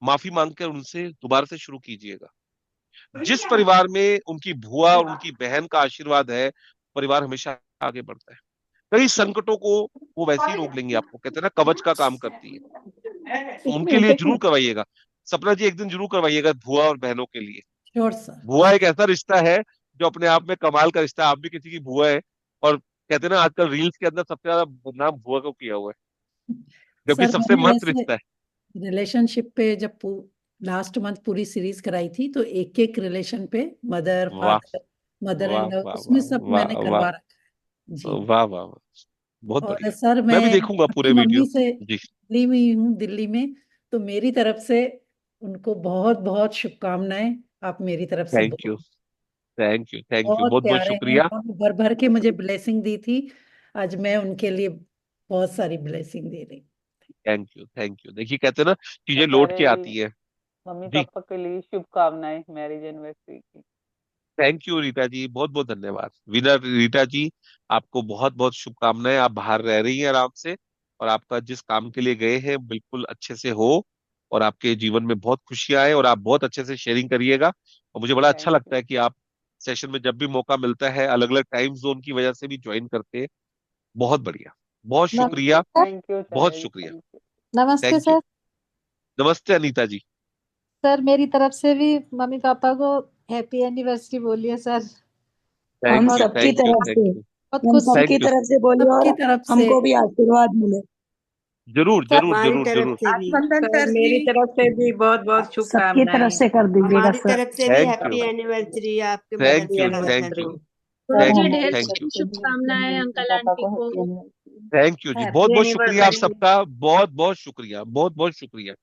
माफी मांग कर उनसे दोबारा से शुरू कीजिएगा। जिस परिवार में उनकी बुआ और उनकी बहन का आशीर्वाद है, परिवार हमेशा आगे बढ़ता है। कई संकटों को वो वैसे ही रोक लेंगे, आपको कहते हैं ना, कवच का काम करती है। तो
एक
उनके
मिनट
लिए
एक
जरूर
मिनट।
करवाइएगा। सपना जी, एक दिन जरूर करवाइएगा बुआ और बहनों के लिए।
Sure sir.
बुआ एक ऐसा रिश्ता है जो अपने आप में कमाल का रिश्ता है। आप भी किसी की बुआ है। और कहते हैं ना, आजकल रील्स के अंदर सबसे ज्यादा बदनाम बुआ को किया हुआ है, जबकि
सर
सबसे
मैंने
मस्त
वैसे
रिश्ता है।
रिलेशनशिप पे जब लास्ट मंथ पूरी सीरीज कराई थी तो एक एक रिलेशन पे मदर
वाह
फादर मदर
वाह
इन लॉ
वाह
उसमें
वाह
सब
वाह
मैंने
वाह
करवा रखा है जी।
वाह वाह वाह। बहुत
और
बढ़िया।
सर मैं
मैं भी देखूंगा
आपकी
पूरे
मम्मी
वीडियो।
से
जी।
मिली हुई हूँ दिल्ली में, तो मेरी तरफ से उनको बहुत बहुत शुभकामनाएं। आप मेरी तरफ से
थैंक यू,
बोलो।
थैंक यू, थैंक यू,
बहुत
बहुत बहुत
प्यारे हैं,
शुक्रिया।
उन्होंने भर भर के मुझे ब्लेसिंग दी थी। आज मैं उनके लिए बहुत सारी ब्लेसिंग दे रही
थैंक यू, थैंक यू। देखिए, कहते हैं ना, चीजें लौट
आचार्य
के
जी,
आती है।
मम्मी
जी।
पापा के लिए शुभकामनाएं मैरिज एनिवर्सरी की।
थैंक यू रीटा जी, बहुत बहुत धन्यवाद। विनर रीटा जी, आपको बहुत बहुत शुभकामनाएं। आप बाहर रह रही हैं आराम से, और आपका जिस काम के लिए गए हैं बिल्कुल अच्छे से हो, और आपके जीवन में बहुत खुशियां आए, और आप बहुत अच्छे से शेयरिंग करिएगा। और मुझे बड़ा अच्छा
थैंक
लगता
यू।
है कि आप सेशन में जब भी मौका मिलता है अलग अलग टाइम जोन की वजह से भी ज्वाइन करते हैं। बहुत बढ़िया, बहुत शुक्रिया,
थैंक यू
बहुत
आचार्य जी,
शुक्रिया।
Thank you.
नमस्ते
थैंक यू।
सर।
नमस्ते अनीता जी।
सर मेरी तरफ से भी मम्मी पापा को हैप्पी एनिवर्सरी बोलिए सर।
थैंक
हम
यू,
और
सबकी
थैंक यू,
तरफ
थैंक
से
यू,
बहुत
हम
कुछ
थैंक
सबकी
यू।
तरफ से बोलिए
सबकी
और
तरफ से।
हमको भी आशीर्वाद मिले।
जरूर
सर
जरूर
हमारी
जरूर
तरफ
जरूर।
से भी
अभिनंदन
सर
सर जी।
मेरी तरफ से भी बहुत बहुत
सबकी तरफ
शुभकामनाएं।
से कर दीजिएगा
हमारी
सर।
तरफ से भी
थैंक
हैप्पी
यू,
एनिवर्सरी आपके मदर
थैंक
हैप्पी
यू,
का सर
थैंक यू,
एनिवर्सरी।
को।
सर
थैंक
मुझे
यू,
हमारी
ढेर
थैंक
तरफ
यू,
सारी
से भी
शुभकामनाएं
मम्मी
अंकल
पापा
आंटी
को
को।
Happy anniversary.
थैंक यू जी। बहुत
हैप्पी
बहुत शुक्रिया आप
एनिवर्सरी।
सबका, बहुत बहुत शुक्रिया, बहुत बहुत शुक्रिया।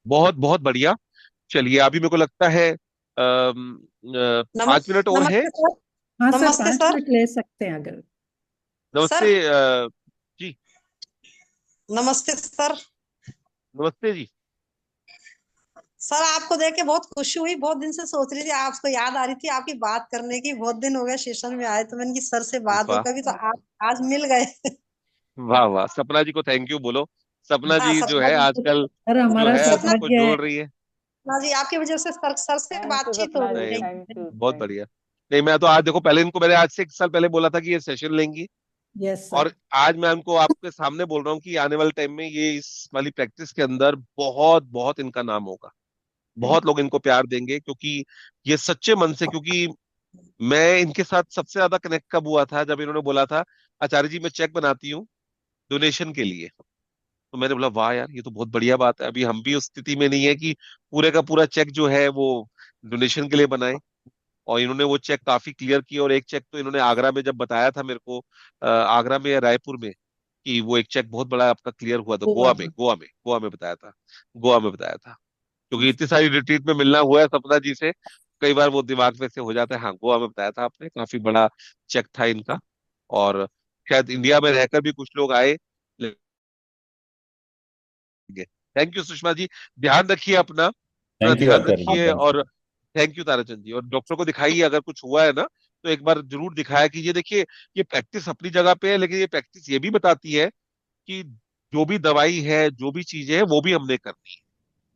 बहुत बहुत बढ़िया। चलिए, अभी मेरे को लगता है 5 मिनट और है।
नमस्ते सर।
हाँ सर,
नमस्ते
5 मिनट
सर।
ले सकते हैं अगर।
नमस्ते
सर
जी।
नमस्ते सर।
नमस्ते जी।
सर आपको देख के बहुत खुशी हुई, बहुत दिन से सोच रही थी, आपको याद आ रही थी आपकी बात करने की। बहुत दिन हो गए सेशन में आए, तो मैंने कि सर से बात हो
वाह
कभी, तो आप आज मिल गए।
वाह वाह। सपना जी को थैंक यू बोलो। सपना
हाँ
जी जो
सपना
है
जी।
आजकल,
सर
जो
हमारा
है
सपना
सबको
सौभाग्य है।
जोड़ रही है।
सपना जी आपकी वजह से सर से
थैंक यू
बातचीत हो
सपना जी,
नहीं,
थैंक यू,
बहुत
थैंक
बढ़िया। नहीं, मैं तो आज देखो, पहले इनको मैंने आज से 1 साल पहले बोला था कि ये सेशन लेंगी,
यस सर।
और आज मैं उनको आपके सामने बोल रहा हूँ कि आने वाले टाइम में ये इस वाली प्रैक्टिस के अंदर बहुत बहुत इनका नाम होगा।
थैंक
बहुत लोग इनको प्यार देंगे, क्योंकि ये सच्चे मन से, क्योंकि मैं इनके साथ सबसे ज्यादा कनेक्ट कब हुआ था, जब इन्होंने बोला था आचार्य जी मैं चेक बनाती हूँ डोनेशन के लिए। तो मैंने बोला वाह यार, ये तो बहुत बढ़िया बात है। अभी हम भी उस स्थिति में नहीं है कि पूरे का पूरा चेक जो है वो डोनेशन के लिए बनाए। और इन्होंने वो चेक काफी क्लियर किया, और एक चेक तो इन्होंने आगरा में जब बताया था मेरे को, आगरा में या रायपुर में, कि वो एक चेक बहुत बड़ा आपका क्लियर हुआ था,
गोवा
गोवा में,
में।
गोवा में बताया था। गोवा में बताया था। क्योंकि इतनी सारी रिट्रीट में मिलना हुआ है सपना जी से, कई बार वो दिमाग में से हो जाता है। हाँ, गोवा में बताया था आपने, काफी बड़ा चेक था इनका। और शायद इंडिया में रहकर भी कुछ लोग आए। थैंक यू सुषमा जी। ध्यान रखिए अपना, अपना
थैंक यू
ध्यान
आचार्य जी,
रखिए।
Thank you.
और थैंक यू ताराचंद जी। और डॉक्टर को दिखाइए, अगर कुछ हुआ है ना तो एक बार जरूर दिखाया कीजिए। देखिए, ये प्रैक्टिस अपनी जगह पे है, लेकिन ये प्रैक्टिस ये भी बताती है कि जो भी दवाई है, जो भी चीजें है, वो भी हमने करनी है।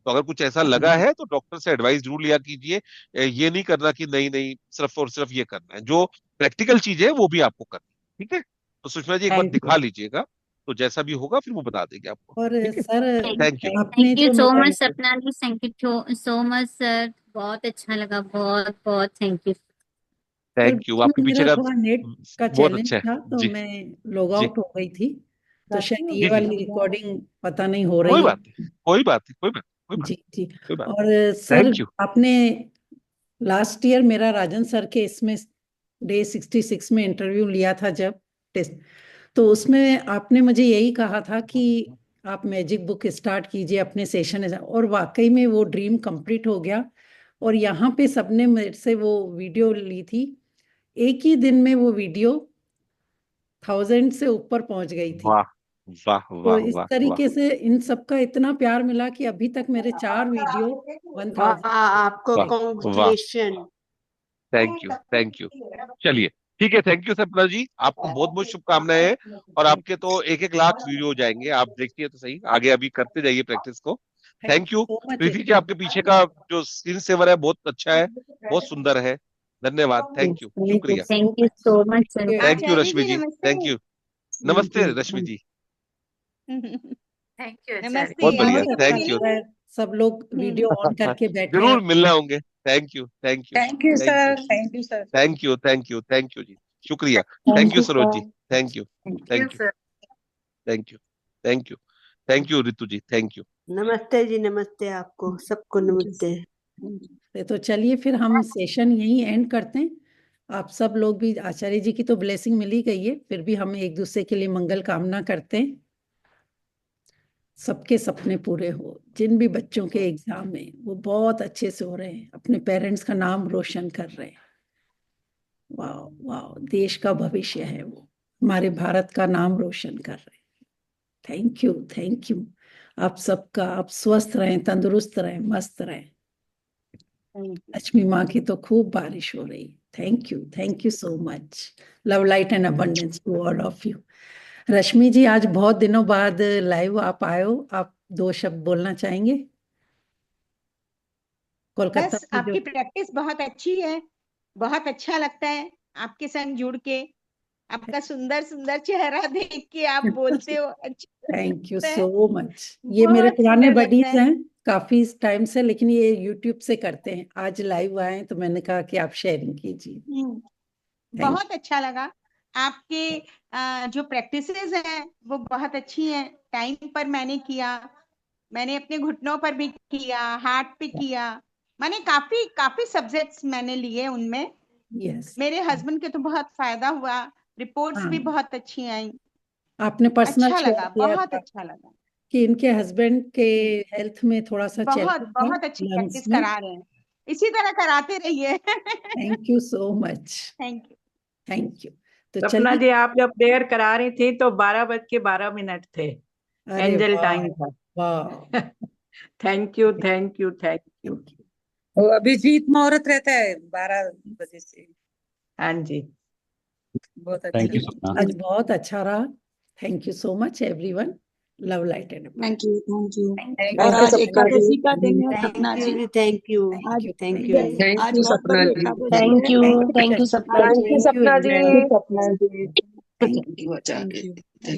तो अगर कुछ ऐसा लगा है तो डॉक्टर से एडवाइस जरूर लिया कीजिए। ये नहीं करना कि नहीं नहीं सिर्फ और सिर्फ ये करना है, जो प्रैक्टिकल चीजें है वो भी आपको करनी है। ठीक है, तो सुषमा जी एक बार
थैंक यू।
दिखा लीजिएगा, तो जैसा भी होगा फिर वो बता देंगे आपको।
और
ठीक है।
Sir
thank you.
आपने
थैंक यू
जो
सो
मेरा
much Sapna ji, thank you so much sir, बहुत अच्छा लगा, बहुत बहुत थैंक यू।
कल
थैंक यू।
बीच
आपके
में
पीछे
मेरा
का
थोड़ा नेट का
बहुत
चैलेंज
अच्छा है।
था, तो
जी
मैं लॉग
जी
आउट हो गई थी, तो शायद ये
जी जी।
वाली रिकॉर्डिंग पता नहीं हो
कोई
रही
बात
है।
नहीं, कोई बात नहीं, कोई बात कोई बात
जी जी।
कोई बात।
और सर,
थैंक यू।
आपने लास्ट ईयर मेरा राजन सर के इसमें डे 66 में इंटरव्यू लिया था जब टेस्ट, तो उसमें आपने मुझे यही कहा था कि आप मैजिक बुक स्टार्ट कीजिए अपने सेशन, और वाकई में वो ड्रीम कंप्लीट हो गया। और यहाँ पे सबने मेरे से वो वीडियो ली थी, एक ही दिन में वो वीडियो 1000 से ऊपर पहुंच गई थी।
वाह वाह
तो
वाह
इस
वाह वाह।
तरीके से इन सबका इतना प्यार मिला कि अभी तक मेरे 4 वीडियो 1000
आपको
वाह वाह।
कॉन्ग्रेचुलेशन।
Thank you. चलिए ठीक है, थैंक यू सपना जी, आपको बहुत बहुत शुभकामनाएं हैं। और आपके तो 1-1 लाख वीडियो हो जाएंगे, आप देखिए तो सही, आगे अभी करते जाइए प्रैक्टिस को। Thank you.
So much.
Preeti ji, आपके पीछे का जो स्क्रीन सेवर है बहुत अच्छा है, बहुत सुंदर है। धन्यवाद, थैंक यू, शुक्रिया।
Thank you so much sir.
Thank you
Acharya
Rashmi
ji
जी,
नमस्ते।
Thank you. नमस्ते रश्मि जी।
थैंक यू आचार्य।
नमस्ते,
बहुत बढ़िया,
बहुत
आपसे
अच्छा
कभी
थैंक यू।
मिली?
लगता है, सब लोग वीडियो ऑन करके बैठे हैं।
जरूर मिलना होंगे। Thank you thank you
thank you
thank you
sir, thank you sir.
Thank you thank you thank you जी, शुक्रिया। Thank
thank
you
you
Saroj ji,
sir.
Thank you
thank you
thank you
sir.
Thank you thank you thank you Ritu ji, thank you.
नमस्ते जी, नमस्ते आपको सबको नमस्ते।
तो चलिए फिर हम सेशन यहीं एंड करते हैं। आप सब लोग भी, आचार्य जी की तो ब्लेसिंग मिल ही गई है, फिर भी हम एक दूसरे के लिए मंगल कामना करते हैं, सबके सपने पूरे हो। जिन भी बच्चों के एग्जाम है वो बहुत अच्छे से हो रहे हैं, अपने पेरेंट्स का नाम रोशन कर रहे हैं। वाह वाह, देश का भविष्य है वो, हमारे भारत का नाम रोशन कर रहे हैं। Thank you thank you. आप सबका, आप स्वस्थ रहें, तंदुरुस्त रहें, मस्त रहें। लक्ष्मी माँ की तो खूब बारिश हो रही। Thank you so much. Love light and abundance to all of you. Rashmi ji, आज बहुत दिनों बाद लाइव आप आए हो, आप 2 शब्द बोलना चाहेंगे? कोलकाता
बस
में जो
आपकी प्रैक्टिस बहुत अच्छी है, बहुत अच्छा लगता है आपके संग जुड़ के। आपका सुंदर सुंदर चेहरा देख के आप बोलते हो, अच्छा
थैंक यू
लगता है,
सो मच। ये मेरे
बहुत
पुराने
सुंदर लगता
बडीज
है।
हैं काफी टाइम से, लेकिन ये यूट्यूब से करते हैं, आज लाइव आए तो मैंने कहा कि आप शेयरिंग कीजिए। थैंक
बहुत अच्छा लगा। आपके जो प्रैक्टिसेस हैं वो बहुत अच्छी हैं। टाइम पर मैंने किया, मैंने अपने घुटनों पर भी किया, हार्ट पे किया, मैंने काफी काफी सब्जेक्ट्स मैंने लिए उनमें।
यस।
मेरे हस्बैंड के तो बहुत फायदा हुआ, रिपोर्ट्स भी
हाँ,
बहुत अच्छी आई।
आपने पर्सनल
अच्छा
शेयर
लगा,
किया
बहुत
था
अच्छा लगा।
कि इनके हस्बैंड के हेल्थ में थोड़ा सा
बहुत
चैलेंज था,
बहुत अच्छी
लंग्स
प्रैक्टिस
में।
करा रहे हैं, इसी तरह कराते रहिए।
Thank you so much.
Thank you.
Thank you. तो
सपना
चलिए।
जी, आप जब प्रेयर करा रही थी तो 12:12 थे,
अरे
एंजल
वाह
टाइम था।
वाह।
Thank you thank you thank you.
वो अभिजीत मुहूर्त रहता है 12 बजे से।
हाँ जी,
बहुत
थैंक यू
अच्छा।
सपना।
आज बहुत अच्छा रहा। Thank you so much everyone. Love light and
thank you, thank you.
Thank
और
यू
आज
सपना जी।
एकादशी का दिन है Sapna
thank
ji.
You thank you
आज
थैंक यू।
आज
यू
बहुत
सपना
बड़ी
जी।
एकादशी है।
Thank you Sapna ji.
Thank you
Sapna ji.
Indra.
Thank you
thank you
Acharya.
Thank you.